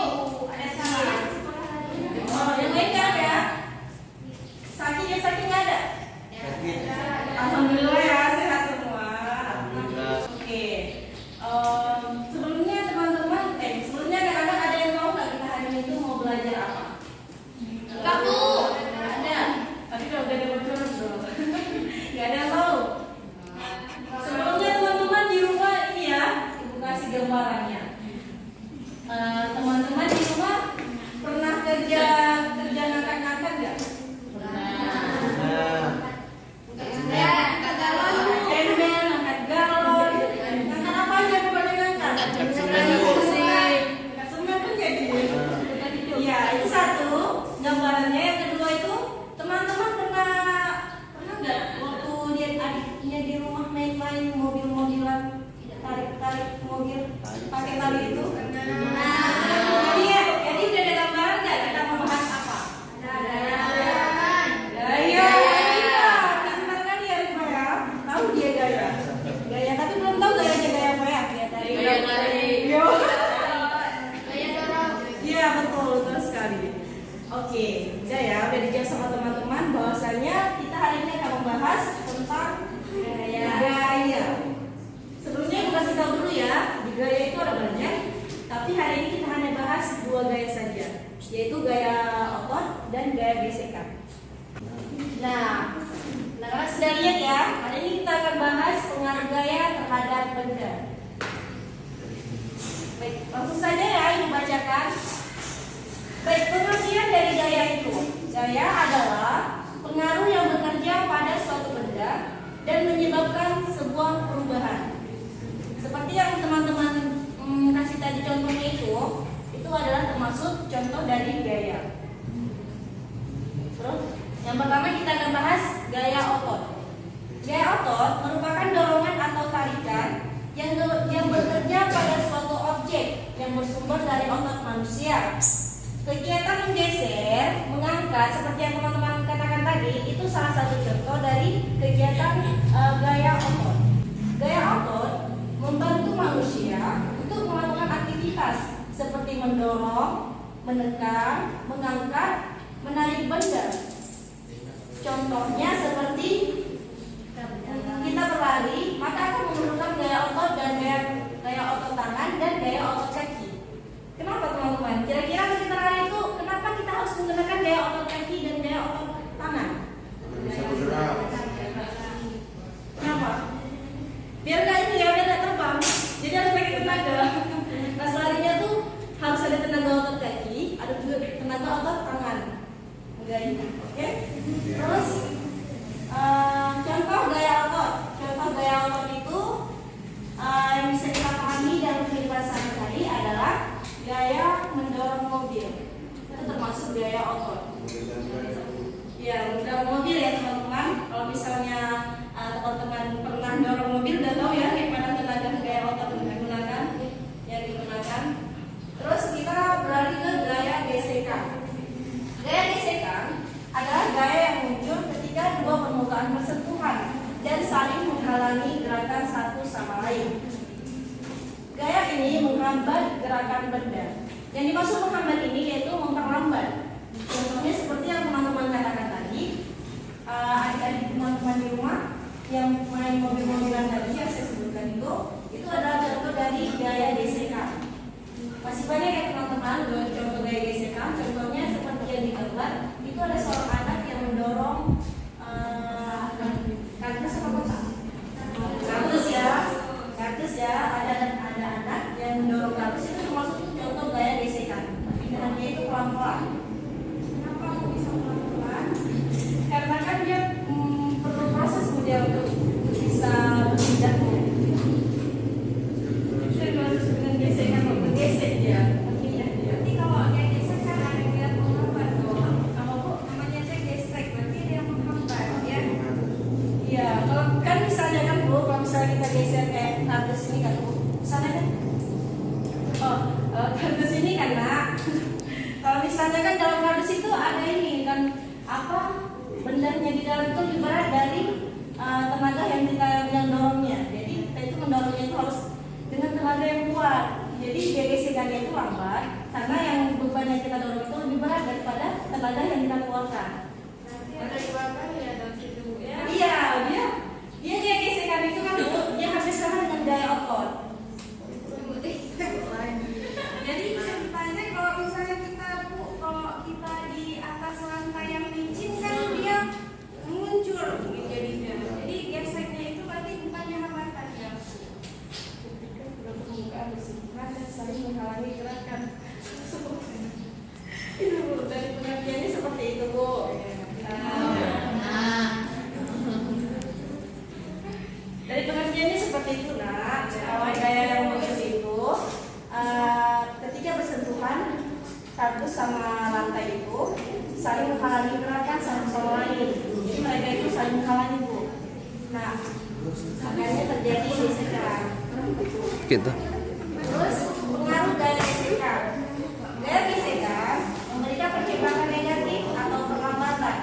Ada salah. Oh, yang lain nggak ada? Sakit nggak ada? Alhamdulillah ya, sehat semua. Oke. Sebelumnya teman-teman, sebelumnya anak-anak ada yang tahu nggak kita hari ini tuh mau belajar apa? Enggak, Bu. Ada. Tadi udah ada bocoran belum? Nggak ada yang tahu. Sebelumnya teman-teman di rumah ini ya, ibu kasih gambarannya. Teman-teman di rumah pernah kerja ngangkat-ngangkat nggak? Ngangkat galon, ember, ngangkat galon, ngangkat apa aja pokoknya ngangkat. Ngangkat semen pun jadi. Iya, itu satu gambarannya. Yang kedua itu teman-teman pernah nggak waktu dia adiknya di rumah main-main mobil-mobilan, tarik-tarik mobil pakai tali itu? Jadi udah ada gambaran nggak kita mau bahas apa? Gaya, pintar kan ya Rima ya? Tahu dia gaya, tapi belum tahu gayanya gaya apa ya? Gaya tarik. Iya betul sekali. Oke, ya udah dijawab sama teman-teman bahwasanya kita hari ini akan membahas tentang gaya. Sebelumnya aku kasih tahu dulu ya, di gaya itu ada banyak, tapi hari ini kita hanya bahas 2 gaya saja, yaitu gaya otot dan gaya gesekan. Nah, anak-anak sudah lihat ya, hari ini kita akan bahas pengaruh gaya terhadap benda. Baik, langsung saja ya ibu bacakan. Baik, pengertian dari gaya itu. Gaya adalah pengaruh yang bekerja pada suatu benda dan menyebabkan sebuah perubahan. Seperti yang teman-teman kasih tadi contohnya itu adalah termasuk contoh dari gaya. Terus, yang pertama kita akan bahas gaya otot. Gaya otot merupakan dorongan atau tarikan yang bekerja pada suatu objek yang bersumber dari otot manusia. Kegiatan menggeser, mengangkat seperti yang teman-teman katakan tadi itu salah satu contoh dari kegiatan gaya otot. Gaya otot membantu manusia untuk melakukan aktivitas seperti mendorong, menekan, mengangkat, menarik benda. Contohnya seperti kita berlari, maka akan memerlukan gaya otot dan gaya otot tangan dan gaya otot kaki. Kenapa teman-teman? Kira-kira ketika lari itu kenapa kita harus menggunakan gaya otot kaki dan gaya otot tangan? Kenapa? Biar nggak ini ya, biar nggak terbang. Jadi harus pakai tenaga. Pas larinya tuh harus ada tenaga otot kaki, ada juga tenaga otot tangan. Oke? Terus contoh gaya otot. Contoh gaya otot itu yang bisa kita pahami dalam kehidupan sehari-hari adalah gaya mendorong mobil. Itu termasuk gaya otot. Ya, mendorong mobil ya teman-teman. Kalau misalnya teman-teman pernah dorong mobil udah tahu ya gimana tenaga gaya otot yang digunakan. Terus kita beralih ke gaya gesekan. Gaya gesekan adalah gaya yang muncul ketika dua permukaan bersentuhan dan saling menghalangi gerakan satu sama lain. menghambat gerakan benda. Yang dimaksud menghambat ini yaitu memperlambat. Contohnya seperti yang teman-teman katakan tadi, adik-adik teman-teman di rumah yang main mobil-mobilan tadi yang saya sebutkan itu adalah contoh dari gaya gesekan. Masih banyak ya teman-teman contoh gaya gesekan. Contohnya seperti yang di gambar, itu ada seorang anak yang mendorong kaktus apa kotak? Kaktus ya, ada anak yang mendorong kaktus, itu termasuk contoh gaya gesekan. Tapi caranya itu pelan-pelan. Kenapa aku bisa pelan-pelan? Karena kan dia perlu proses dia untuk bisa berpindah. Itu proses dengan gesekan, bergesek dia. Berarti kalau dia gesek kan ada yang menghambat dong. Kalau namanya aja gesek, berarti dia yang menghambat ya. Iya, kalau kan misalnya kan Bu, kalau misalnya kita geser kayak kardus ini kan Bu, misalnya kan, kardus ini kan Nak. Kalau misalnya kan dalam kardus itu ada ini kan apa bendanya di dalam itu lebih berat dari tenaga yang dorongnya. Jadi kita itu mendorongnya itu harus dengan tenaga yang kuat. Jadi gesekannya itu lambat karena yang beban yang kita dorong itu lebih berat daripada tenaga yang kita keluarkan. Ada dua kali ya dalam situ ya. Iya, dia gesekan itu kan Bu, dia hampir sama dengan gaya otot. Jadi ceritanya kalau misalnya kalau kita di atas lantai yang licin kan dia muncul jadinya. Jadi geseknya itu berarti bukannya hambatan ya. Permukaan bersihkan dan saling menghalangi gerakan. Itu Bu, dari pengertiannya seperti itu Bu. Dari pengertiannya seperti itu Nak. Kalau gaya yang muncul itu ketika bersentuhan kardus sama lantai itu saling menghalangi gerakan satu sama lain. Jadi mereka itu saling menghalangi Bu. Nah, makanya terjadi gesekan. Gitu. Terus pengaruh gaya gesekan. Gaya gesekan memberikan percepatan negatif atau perlambatan,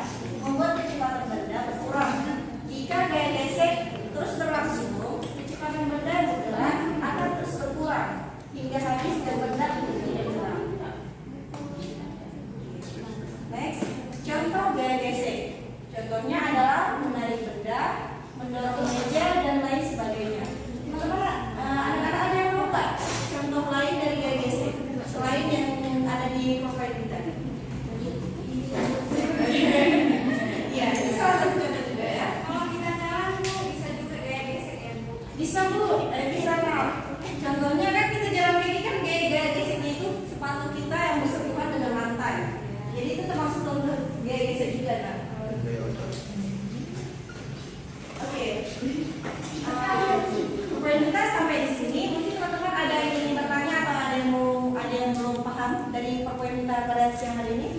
membuat kecepatan benda berkurang. Jika gaya gesek terus berlangsung, kecepatan benda bergerak akan terus berkurang hingga habis dan benda tidak bergerak. Next, contoh gaya gesek. Contohnya adalah menarik benda, mendorong meja dan lain sebagainya. Teman-teman, anak-anak ada yang mau nggak contoh lain dari gaya gesek selain yang ada di profil kita? Iya, ini salah satu contoh juga ya. Kalau kita jalan Bu, bisa juga gaya gesek ya Bu. Bisa Bu, bisa Pak. Contohnya kan kita jalan kaki kan gaya geseknya itu sepatu kita yang bersentuhan dengan lantai. Jadi itu termasuk contoh gaya gesek juga kan. Oke. Poin kita sampai di sini. Mungkin teman-teman ada yang ingin bertanya atau ada yang belum paham dari poin kita pada siang hari ini?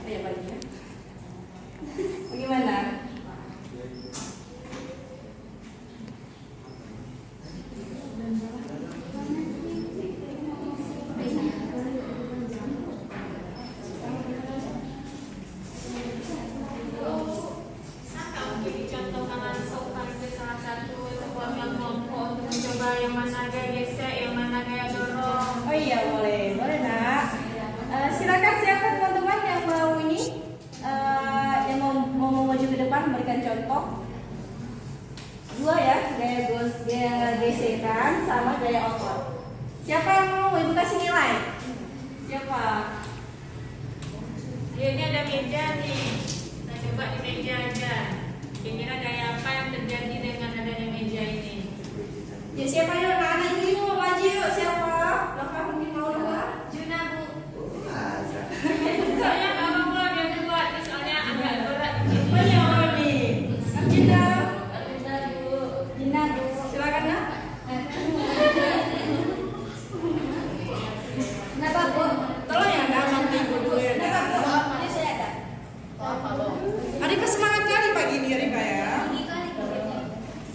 Ayo balik ya. Bagaimana? Yang mana gaya gesek, yang mana gaya dorong. Oh iya boleh Nak. Silakan siapa teman-teman yang mau ini, yang mau maju ke depan memberikan contoh. Dua ya, gaya gesekan sama gaya otot. Siapa yang mau ibu kasih nilai? Siapa? Ini ada meja nih. Nah coba di meja aja. Kira-kira gaya apa yang terjadi dengan adanya meja ini? Ya siapa yang anak-anak ini mau maju yuk? Siapa? Bapak mungkin mau dua? Juna Bu. Soalnya kalau mau dia dua, soalnya agak berat. Oh iya nih. Jina Bu. Silakan ya. Kenapa Bu? Tolong ya nggak sama ibu dulu ya. Kenapa Bu? Ini saya ada. Adik semangat kali pagi ini Rika ya.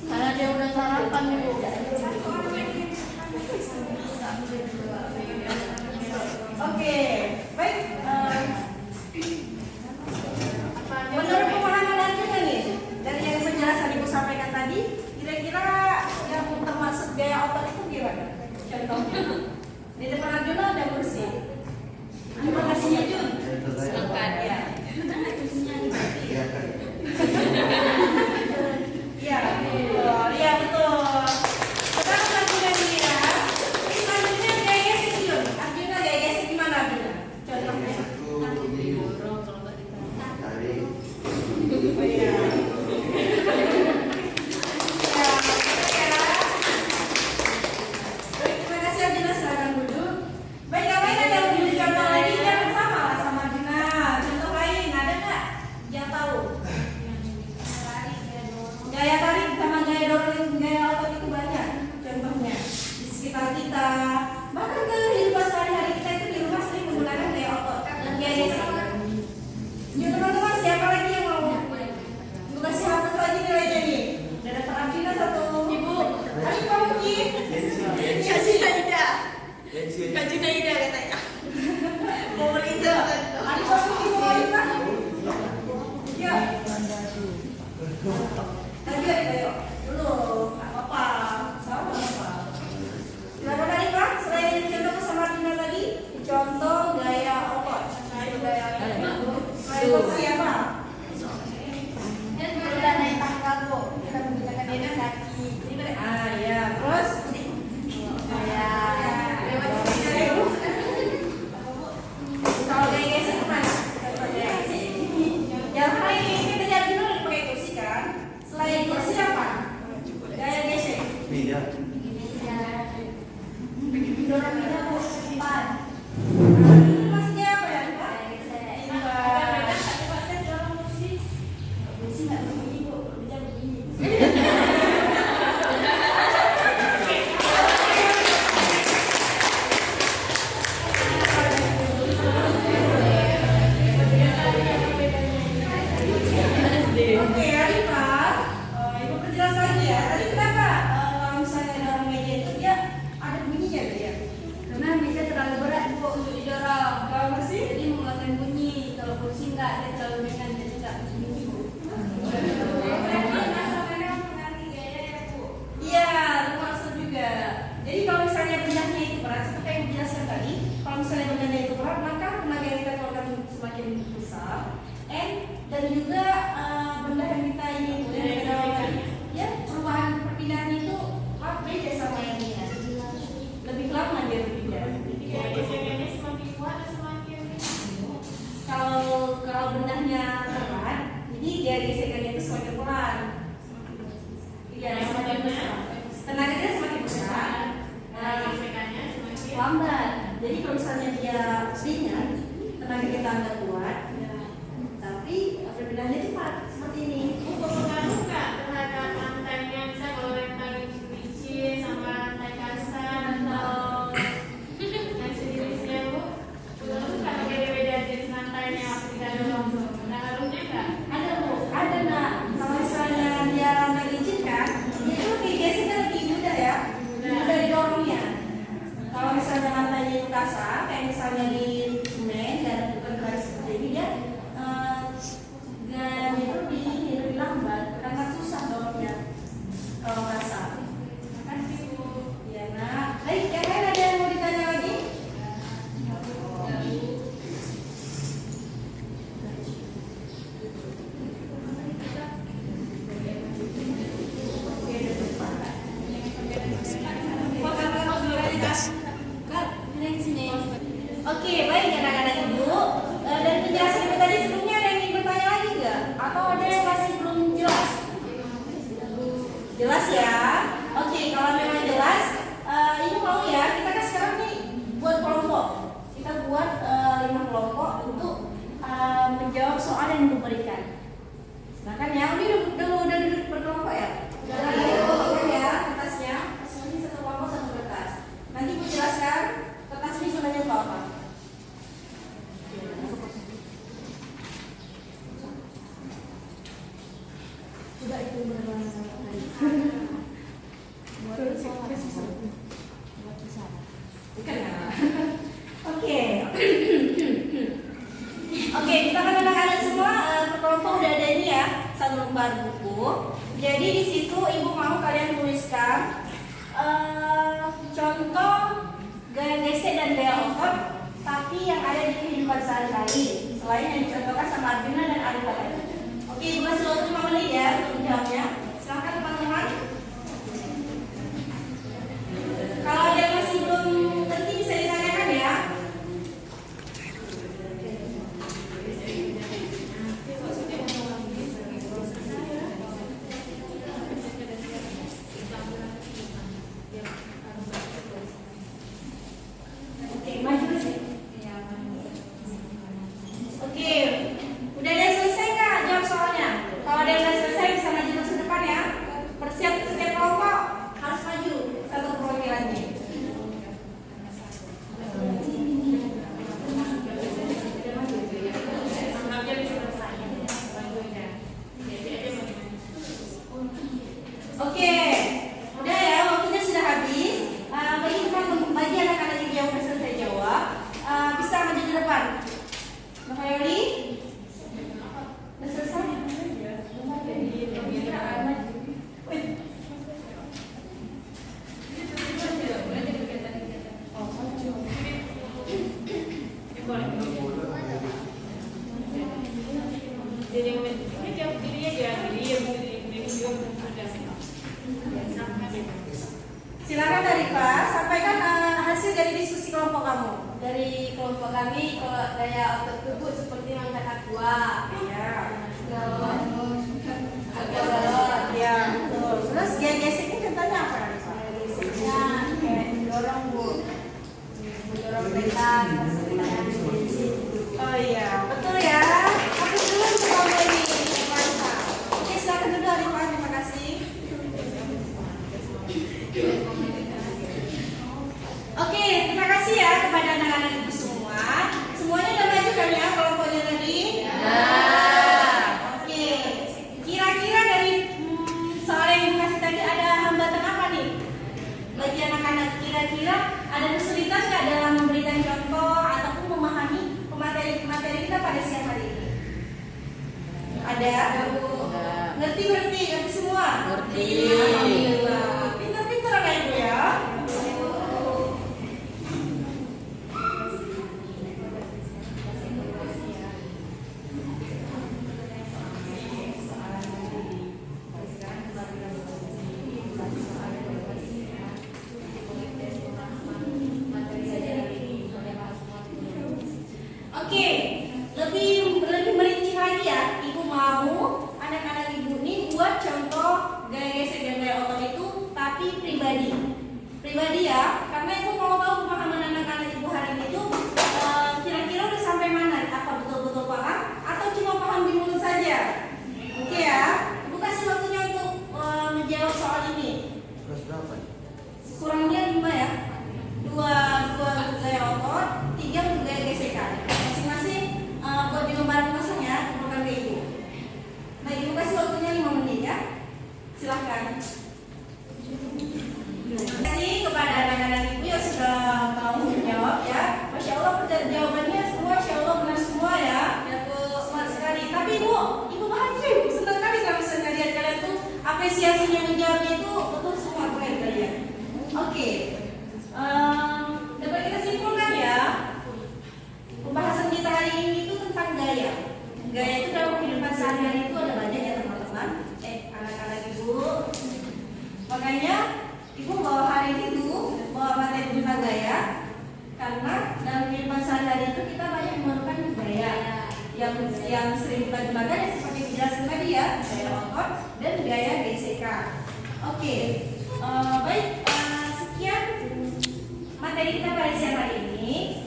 Karena dia udah sarapan nih Bu. Oke, baik. Menurut pemahaman Anda nih dari yang penjelasan Ibu sampaikan tadi, kira-kira maksud gaya otot itu gimana? Contohnya di depan Arjuna ada kursi. Terima kasihnya Jun. Ya. Iya, betul. Iya, betul. Sekarang Arjuna Mira. Selanjutnya gaya gesek Jun. Arjuna gaya gesek gimana Arjuna? Contohnya. Oh iya. Terima kasih Arjuna, silakan duduk. Baik, yang lain ada yang mau contoh lagi? Jangan sama lah sama Arjuna. Contoh lain ada nggak? Yang tahu? Gaya tarik sama gaya dorong, gaya otot itu banyak. Contohnya di sekitar kita, bahkan kehidupan sehari-hari kita itu di rumah sering menggunakan gaya otot dan gaya gesek. Yuk teman-teman, siapa lagi yang mau? Kasih hapus lagi nilainya nih. Udah dapat Arjuna satu. Ibu, ayo kamu Ki. Kasih Aida. Kasih Aida katanya. Mau berita. Ayo kamu Ki mau berita. Ya. Lagi ayo. Dulu, nggak apa-apa. Sama apa? Silakan Arifah. Selain contoh sama Arjuna tadi, contoh gaya otot. Ayo gaya otot. Ayo siapa? Udah naik tangga bu, kita menggunakan ini kaki. Ah ya, terus kalau gaya gesek kemana? Yang lain kita jadi dulu pakai kursi kan? Selain kursi apa? Gaya gesek. Dorong meja bu, cepat. Maksudnya apa ya? Kursi nggak begini bu, meja begini. Oke, Arifah. Ibu perjelas lagi ya. Tadi kenapa kalau misalnya dorong meja itu dia ada bunyinya dia? Karena meja terlalu berat bu untuk didorong. Kalau masih? Jadi mengeluarkan bunyi. Kalau kursi nggak, dia terlalu ringan jadi nggak bunyi bu. Iya, termasuk juga. Jadi kalau misalnya bendanya itu berat, seperti yang dijelaskan tadi, kalau misalnya bendanya itu berat, maka tenaga yang kita keluarkan semakin besar, dan juga benda yang kita ini yang kita dorongkan, ya perubahan perpindahan itu beda sama yang ini. Lebih lama dia berpindah. Kalau bendanya berat, jadi dia gesekannya itu semakin pelan. Iya, semakin besar. Tenaganya semakin besar, lambat. Jadi kalau misalnya dia ringan, tenaga kita nggak kuat, tapi perpindahannya cepat seperti ini. Ada bu, ada nak. Kalau misalnya dia nggak licin kan, dia itu geseknya lebih mudah ya, mudah didorongnya. Kalau misalnya lantainya itu kasar, kayak misalnya di semen dan bukan garis seperti ini, dia gayanya itu lebih lambat, karena susah dorongnya kalau kasar. Ya nak. Baik, yang lain ada yang mau ditanya lagi? Oke, baik anak-anak ibu. Dan penjelasan ibu tadi sebelumnya ada yang ingin bertanya lagi nggak? Atau ada yang masih belum jelas? Jelas ya? Oke, kalau memang jelas, ibu mau ya, kita kan sekarang nih buat kelompok. Kita buat 5 kelompok untuk menjawab soal yang ibu berikan. Nah kan ya, udah duduk berkelompok ya? Udah duduk ya, kertasnya. Ini satu kelompok satu kertas. Nanti ibu jelaskan kertas ini sebenarnya apa? Sudah itu benar-benar. Bukan ya? Oke. Oke, kita kan anak-anak semua kelompok udah ada ini ya, satu lembar buku. Jadi di situ ibu mau kalian tuliskan contoh gaya gesek dan gaya otot, tapi yang ada di kehidupan sehari-hari, selain yang dicontohkan sama Arjuna dan Arita tadi. Oke, Ibu kasih waktu 5 menit ya untuk menjawabnya. Silakan teman-teman. Kalau ada yang masih belum ngerti bisa ditanyakan ya. Oke, maju sih. Oke, udah ada yang selesai nggak jawab soalnya? Kalau ada yang udah selesai bisa maju terus ke depan ya. Persiap setiap kelompok harus maju satu perwakilannya. Oke, udah ya, waktunya sudah habis. Bagi anak-anak yang udah selesai jawab, bisa maju ke depan. Bapak Yoli, udah selesai? Silakan Tarifa, sampaikan hasil dari diskusi kelompok kamu. Dari kelompok kami, kalau gaya otot tubuh seperti mengangkat aqua, ya, galon, ya, betul. Terus gaya geseknya contohnya apa? Geseknya kayak mendorong bu, mendorong kereta, oh iya, betul ya. Aku dulu coba ini, mantap. Oke, silakan dulu Arifah, terima kasih. Oke, terima kasih ya kepada anak-anak ibu semua. Semuanya udah maju kan ya kelompoknya tadi? Ya. Oke, kira-kira dari soal yang ibu kasih tadi ada hambatan apa nih? Bagi anak-anak kira-kira ada kesulitan nggak dalam memberikan contoh ataupun memahami materi kita pada siang hari ini? Ada? Ngerti semua? Ngerti. Alhamdulillah. Pintar-pintar anak ibu ya. Oke, lebih merinci lagi ya. Ibu mau anak-anak ibu nih buat contoh gaya gesek dan gaya otot itu, tapi pribadi ya. Karena ibu mau tahu pemahaman anak-anak ibu hari ini tuh kira-kira udah sampai mana? Apa betul-betul paham atau cuma paham di mulut saja? Oke ya. Ibu kasih waktunya untuk menjawab soal ini. Kurang lebih 5 ya. 2 gaya otot, 3 untuk gaya gesekan. Masing-masing buat di lembaran masing ya, bukan ke ibu. Nah, ibu kasih waktunya 5 menit ya. Silahkan. Terima kasih kepada anak-anak ibu yang sudah mau menjawab ya. Masya Allah, jawabannya semua, Masya Allah benar semua ya. Semangat sekali. Tapi ibu bahagia, ibu senang kali kalau misalnya kalian tuh apresiasinya menjawabnya itu betul semua keren kalian. Oke. Dapat kita simpulkan ya, pembahasan kita hari ini itu tentang gaya. Gaya itu dalam kehidupan sehari-hari itu ada banyak ya teman-teman. Anak-anak ibu. Makanya ibu bawa hari ini bawa materi tentang gaya, karena dalam kehidupan sehari-hari itu kita banyak memerlukan gaya yang sering kita gunakan ya, seperti dijelaskan tadi ya, gaya otot dan gaya gesekan. Oke, baik. Sekian materi kita pada siang hari ini.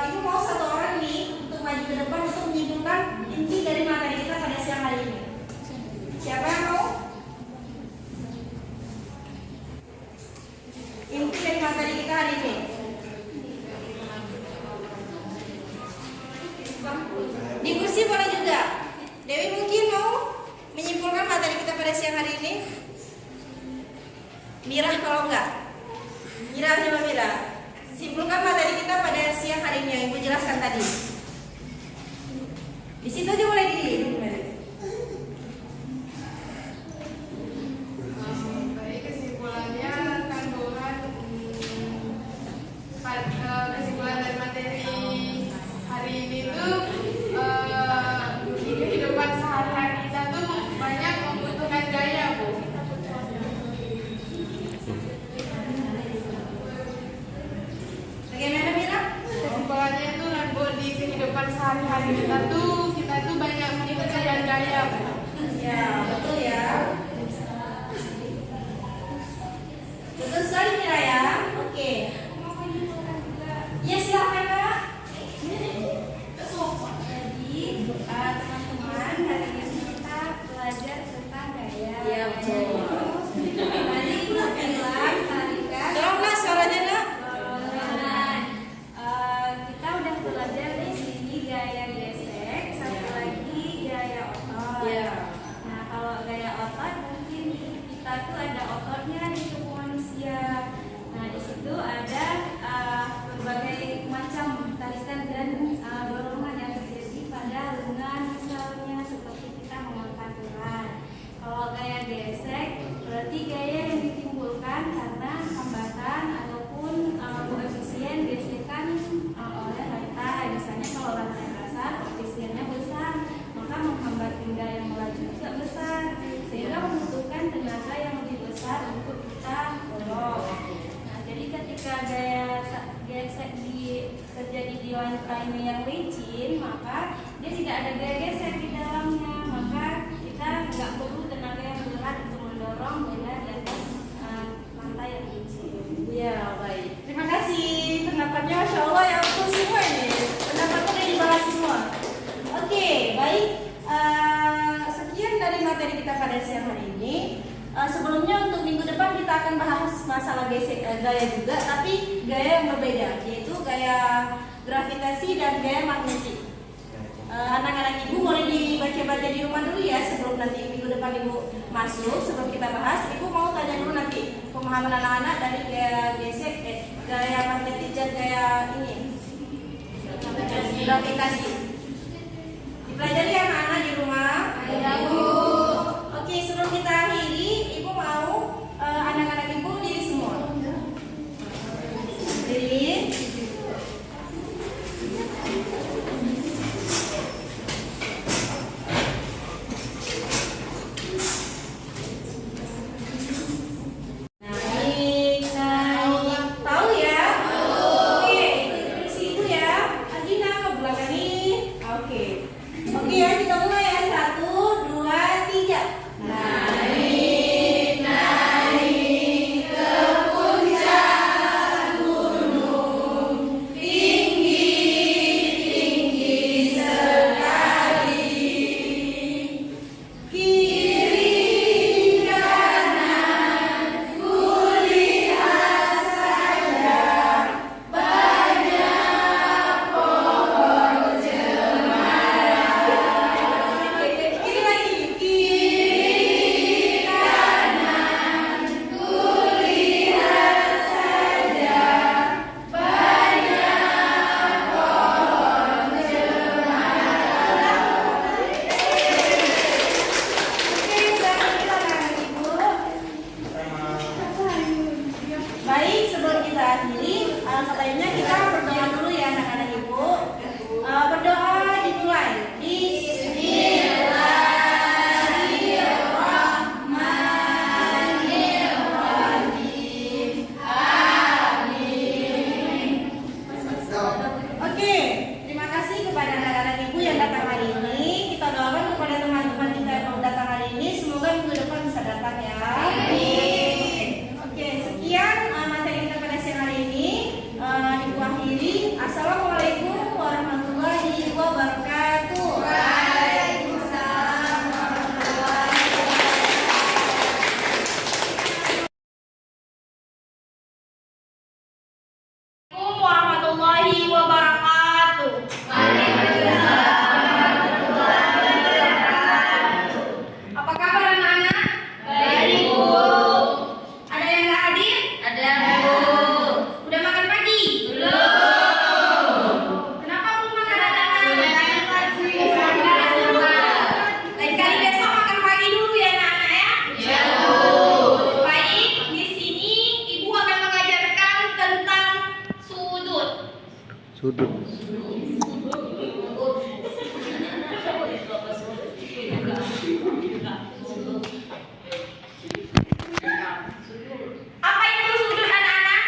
Ibu mau satu orang nih untuk maju ke depan untuk menyimpulkan inti dari materi kita pada siang hari ini. Siapa yang mau? Inti dari materi kita hari ini. Di kursi boleh juga. Dewi mungkin mau menyimpulkan materi kita pada siang hari ini. Mirah kalau enggak. Mirah coba Mirah. Simpulkan materi kita pada siang hari ini yang Ibu jelaskan tadi. Di situ aja mulai diri. kita tuh banyak mengikuti gaya. Ya, betul ya. Betul sekali Mira ya. Oke. Ya silakan Kak. Jadi teman-teman hari ini kita belajar tentang gaya. Iya, betul. Tadi kita bilang tarikan. Tolong Kak, suaranya Kak. Kita udah belajar di sini gaya gesek, satu lagi gaya otot. Iya. Nah, kalau gaya otot mungkin kita tuh ada ototnya di tubuh manusia. Nah, di situ ada berbagai macam tarikan dan dorongan yang terjadi pada lengan misalnya seperti kita mengangkat berat. Kalau gaya gesek berarti gaya yang ditimbulkan karena hambatan ataupun koefisien gesekan oleh rantai. Misalnya kalau rantai kasar koefisiennya besar, maka menghambat benda yang melaju juga besar sehingga membutuhkan tenaga yang lebih besar untuk kita dorong. Nah, jadi ketika gaya gesek terjadi di lantainya yang licin, maka dia tidak ada gaya gesek di dalamnya, maka kita nggak perlu tenaga yang berat untuk mendorong benda di atas lantai yang licin. Iya, baik. Terima kasih pendapatnya, Masya Allah ya, betul semua ini. Pendapatnya udah dibahas semua. Oke, baik. Sekian dari materi kita pada siang hari ini. Sebelumnya untuk minggu depan kita akan bahas masalah gaya juga, tapi gaya yang berbeda, yaitu gaya gravitasi dan gaya magnetik. Anak-anak ibu boleh dibaca-baca di rumah dulu ya sebelum nanti minggu depan ibu masuk. Sebelum kita bahas, ibu mau tanya dulu nanti pemahaman anak-anak dari gaya gesek, gaya magnetik dan gaya ini gravitasi. Dipelajari ya anak-anak di rumah. Ya, Bu. Oke, sebelum kita akhiri, ibu mau anak-anak ibu diri semua. Diri. Naik. Tahu ya? Oke, dari situ ya. Adina ke belakang nih. Oke. Oke ya, kita mulai ya. 1, 2, 3. Naik, naik ke puncak gunung, tinggi, tinggi sekali. Kiri kanan kulihat saja, banyak pohon cemara. Kiri lagi, kiri kanan kulihat saja, banyak pohon cemara. Oke, sekarang kita akan ibu. Baik, sebelum kita akhiri, selanjutnya kita berdoa dulu ya anak-anak ibu. Berdoa dimulai. Bismillahirrahmanirrahim. Amin. Oke, terima kasih kepada anak-anak ibu yang datang hari ini. Kita doakan kepada teman-teman kita yang mau datang hari ini, semoga minggu depan bisa datang ya. Amin. Oke, sekian materi kita pada siang hari ini. Ibu akhiri. Assalamualaikum warahmatullahi wabarakatuh. Waalaikumsalam warahmatullahi wabarakatuh. Apa kabar anak-anak? Baik, Bu. Ada yang nggak hadir? Ada, Bu. Udah makan pagi? Belum. Kenapa belum makan anak-anak? Belum. Lain kali besok makan pagi dulu ya anak-anak ya. Iya, Bu. Baik, di sini ibu akan mengajarkan tentang sudut. Apa itu sudut anak-anak?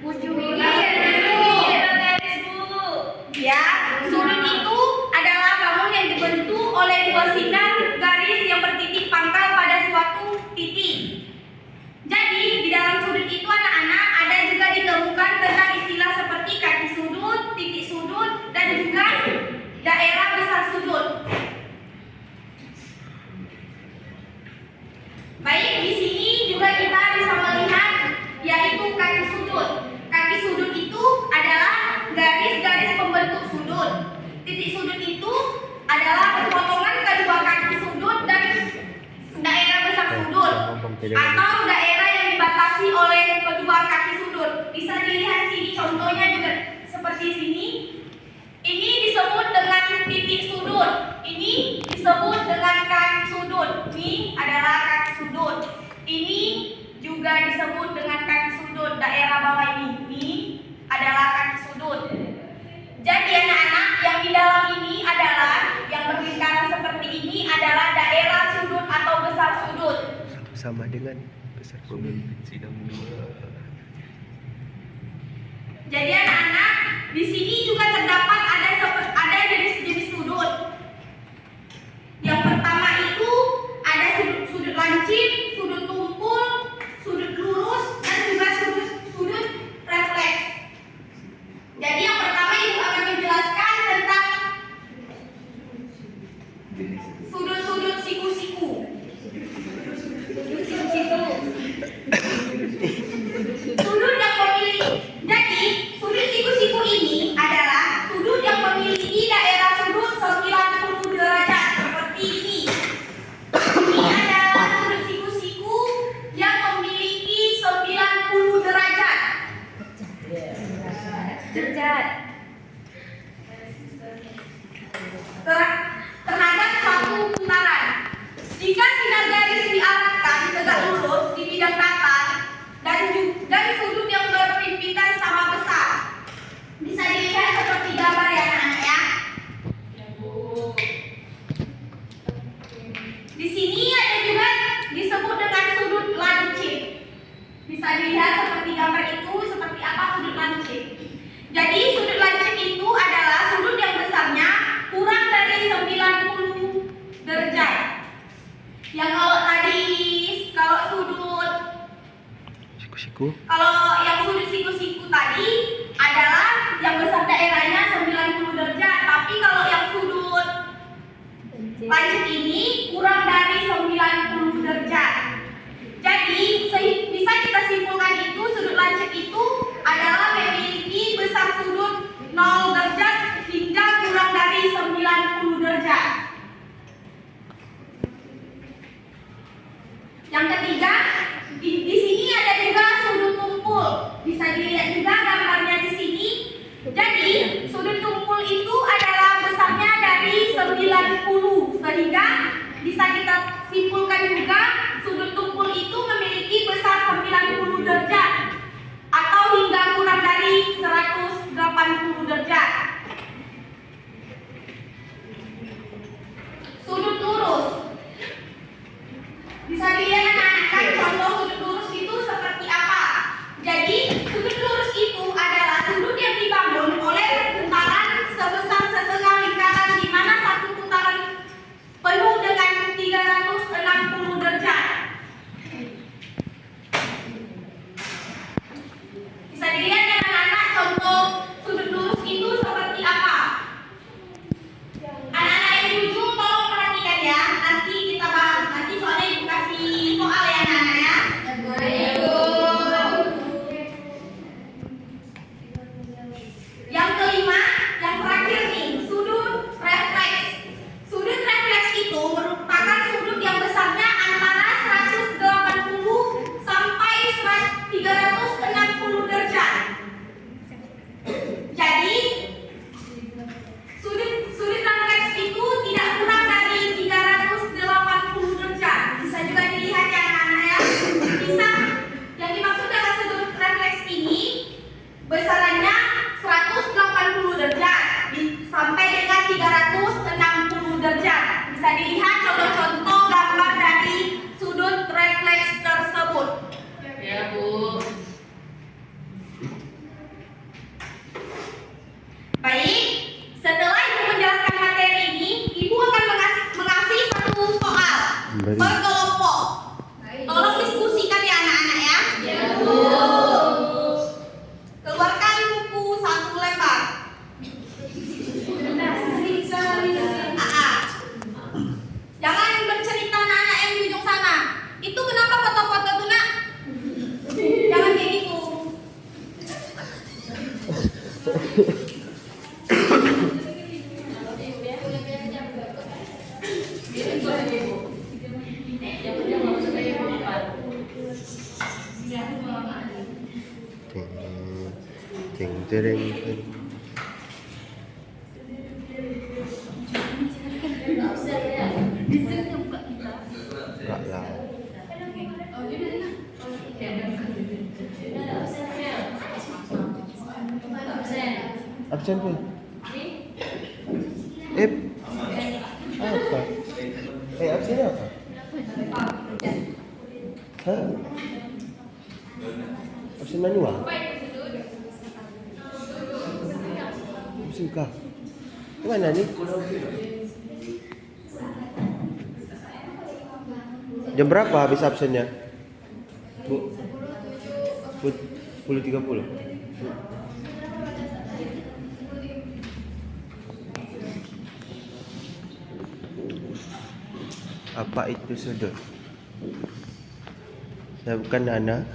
Ujung garis, Bu. Ya, sudut itu atau daerah yang dibatasi oleh kedua kaki sudut. Bisa dilihat sini contohnya juga seperti sini. Ini disebut dengan titik sudut. Ini disebut dengan kaki sudut. Ini adalah kaki sudut. Ini juga disebut dengan kaki sudut. Daerah bawah ini adalah kaki sudut. Jadi anak-anak, yang di dalam ini adalah yang berlingkaran seperti ini adalah daerah sudut atau besar sudut. Sama dengan besar sudut. Jadi anak-anak, di sini juga terdapat ada jenis-jenis sudut. Yang pertama itu ada sudut lancip, sudut tumpul, sudut lurus, dan juga sudut refleks. Jadi yang pertama ibu akan menjelaskan tentang sudut-sudut siku-siku. Sudut yang memiliki. Jadi sudut siku-siku ini adalah sudut yang memiliki daerah sudut 90 derajat seperti ini. Ini adalah sudut siku-siku yang memiliki 90 derajat. Terhadap satu putaran. Jika sinar garis diarahkan tegak lurus di bidang datar dan sudut yang berhimpitan sama besar. Bisa dilihat seperti gambar ya anak-anak ya. Di sini ada juga disebut dengan sudut lancip. Bisa dilihat seperti gambar itu seperti apa sudut lancip. Jadi sudut lancip itu adalah sudut yang besarnya kurang dari 90 derajat. Yang kalau sudut Siku-siku. Kalau yang sudut siku-siku tadi adalah yang besar daerahnya 90 derajat, tapi kalau yang sudut lancip ini kurang dari 90 derajat. Jadi bisa kita simpulkan itu sudut lancip itu adalah memiliki besar sudut 0 derajat hingga kurang dari 90 derajat. Yang ketiga, di sini ada juga sudut tumpul. Bisa dilihat juga gambarnya di sini. Jadi, sudut tumpul itu adalah besarnya dari 90, sehingga bisa kita simpulkan juga sudut tumpul itu memiliki besar 90 derajat atau hingga kurang dari 180 derajat. Sudut lurus. Bisa dilihat anak-anak kan contoh sudut lurus itu seperti apa. Jadi sudut lurus itu adalah sudut yang dibangun oleh putaran sebesar setengah lingkaran di mana satu putaran penuh dengan 360 derajat. Bisa dilihat ya anak-anak contoh sudut lurus itu seperti apa. Anak-anak yang jujur tolong perhatikan ya. Nanti kita bahas. Nanti soalnya ibu kasih soal ya anak-anak ya. Yang kelima, yang terakhir nih, sudut refleks. Sudut refleks itu merupakan sudut yang besarnya antara 180 sampai 360 derajat. Jadi sudut refleks itu tidak kurang dari 380 derajat. Bisa juga dilihat ya anak-anak ya. Bisa yang dimaksud dengan sudut refleks ini besarannya 180 derajat sampai dengan 360 derajat. Bisa dilihat contoh-contoh gambar dari sudut refleks tersebut. Ya, Bu. Baik, setelah ibu menjelaskan materi ini, ibu akan mengasih satu soal per kelompok. Tolong diskusikan ya anak-anak ya. Keluarkan buku 1 lembar. Jangan bercerita anak-anak yang di ujung sana. Itu kenapa foto-foto tuh nak? Jangan kayak gitu. Tereng. Enggak lah. Absen pun. Apa? Absennya apa? Hah? Absen manual? Absen kah? Mana nih? Jam berapa habis absennya? Bu? 10.30. Apa itu sudut? Saya bukan Nana.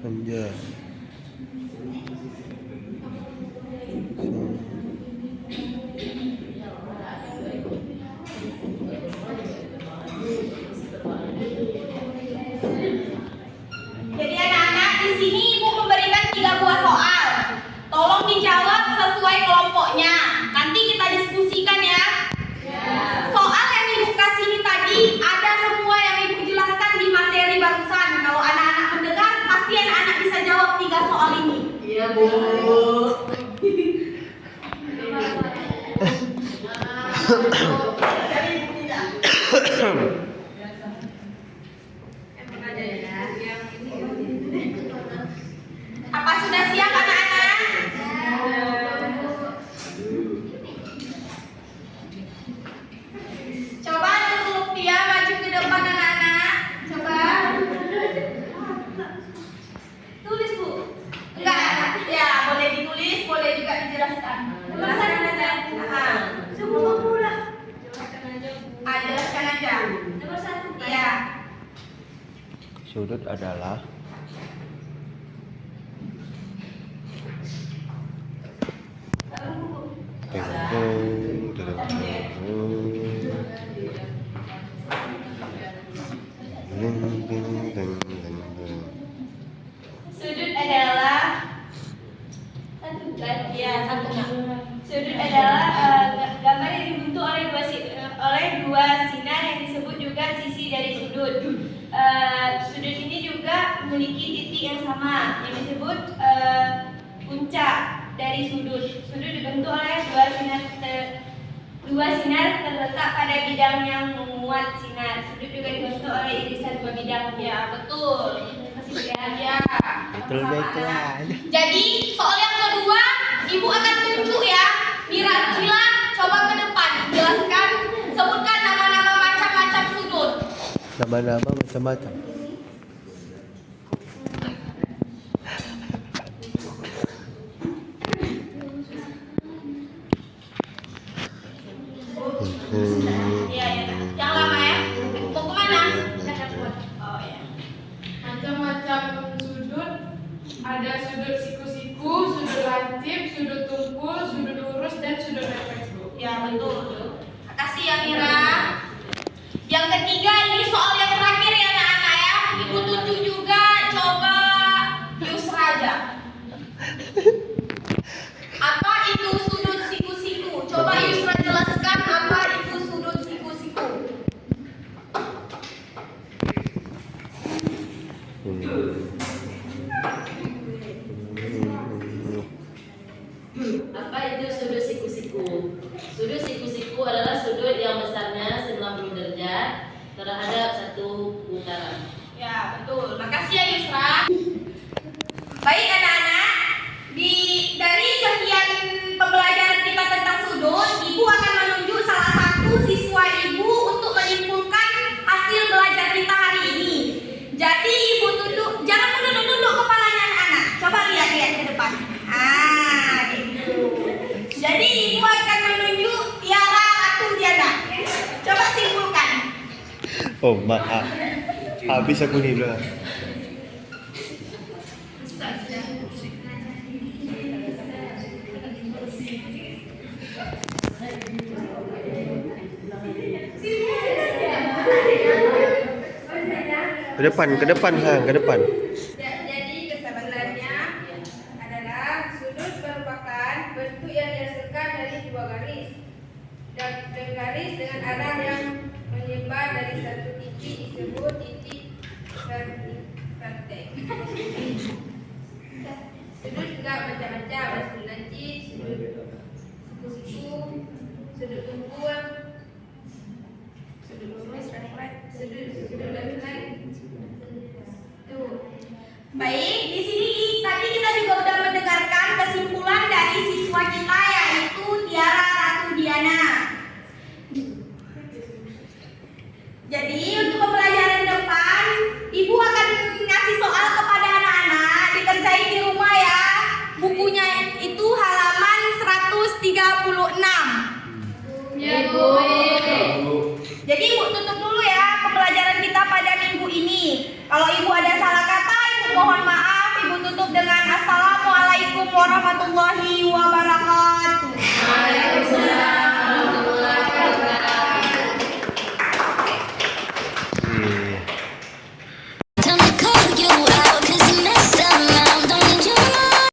Anjay. Jadi anak-anak, di sini Ibu memberikan 3 buah soal. Tolong dijawab sesuai kelompoknya. Nanti kita diskusikan ya. Soal yang Ibu kasih ini tadi ada semua yang Ibu jelaskan di materi barusan. Kalau anak-anak mendengar, pasti anak-anak bisa jawab 3 soal ini. Iya, Bu. Apa sudah siap anak-anak? Coba untuk dia maju ke depan anak-anak. Coba. Tulis Bu. Enggak, ya boleh ditulis, boleh juga dijelaskan. Jelaskan aja. Semua pula. Jelaskan aja. Nomor 1. Iya. Sudut adalah Sudut adalah Sudut adalah gambar yang dibentuk oleh dua sinar yang disebut juga sisi dari sudut. Sudut ini juga memiliki titik yang sama yang disebut puncak dari sudut. Sudut dibentuk oleh dua sinar terletak pada bidang yang memuat sinar. Sudut juga dibentuk oleh irisan 2 bidang. Ya betul. Kasih ya. betul. Jadi soal yang kedua, Ibu akan tunjuk ya. Mira Angela, coba ke depan. Jelaskan, sebutkan nama-nama macam-macam sudut. Nama-nama macam-macam. Iya, yang lama ya. Mau kemana? Oh ya. Macam-macam sudut, ada sudut siku-siku, sudut lancip, sudut tumpul, sudut lurus, dan sudut refleks, Bu. Ya betul. Makasih ya Mira. Yang ketiga ini soal yang terakhir ya anak-anak ya. Ibu tunjuk juga, coba Yusra aja. Apa itu sudut siku-siku? Coba Yusra jelaskan apa itu sudut siku-siku. Apa itu sudut siku-siku? Sudut siku-siku adalah sudut yang besarnya 90 derajat terhadap satu putaran. Ya betul. Makasih ya Yusra. Baik anak-anak, dari sekian pembelajaran kita tentang sudut, Ibu akan menunjuk salah satu siswa Ibu untuk menyimpulkan hasil belajar kita hari ini. Jadi Ibu tunduk, jangan menunduk-nunduk kepalanya anak-anak. Coba lihat ke depan. Gitu. Jadi Ibu akan menunjuk Tiara atau Diana. Coba simpulkan. Oh maaf, habis aku nih belum. Ke depan, ha, ke depan. Jadi kesimpulannya adalah sudut merupakan bentuk yang dihasilkan dari dua garis dan garis dengan arah yang menyebar dari satu titik disebut titik vertex. Sudut juga macam-macam, ada sudut lancip, sudut siku-siku, sudut tumpul, sudut lurus, sudut lain. Baik, di sini tadi kita juga sudah mendengarkan kesimpulan dari siswa kita yaitu Tiara Ratu Diana. Jadi untuk pembelajaran depan, Ibu akan ngasih soal kepada anak-anak, dikerjain di rumah ya. Bukunya itu halaman 136. Ya, Bu. Jadi Ibu tutup dulu ya pembelajaran kita pada minggu ini. Kalau Ibu ada salah kata, Ibu mohon maaf. Ibu tutup dengan Assalamualaikum warahmatullahi wabarakatuh. Iya. Time to call you out 'cause you messed around, don't need your love.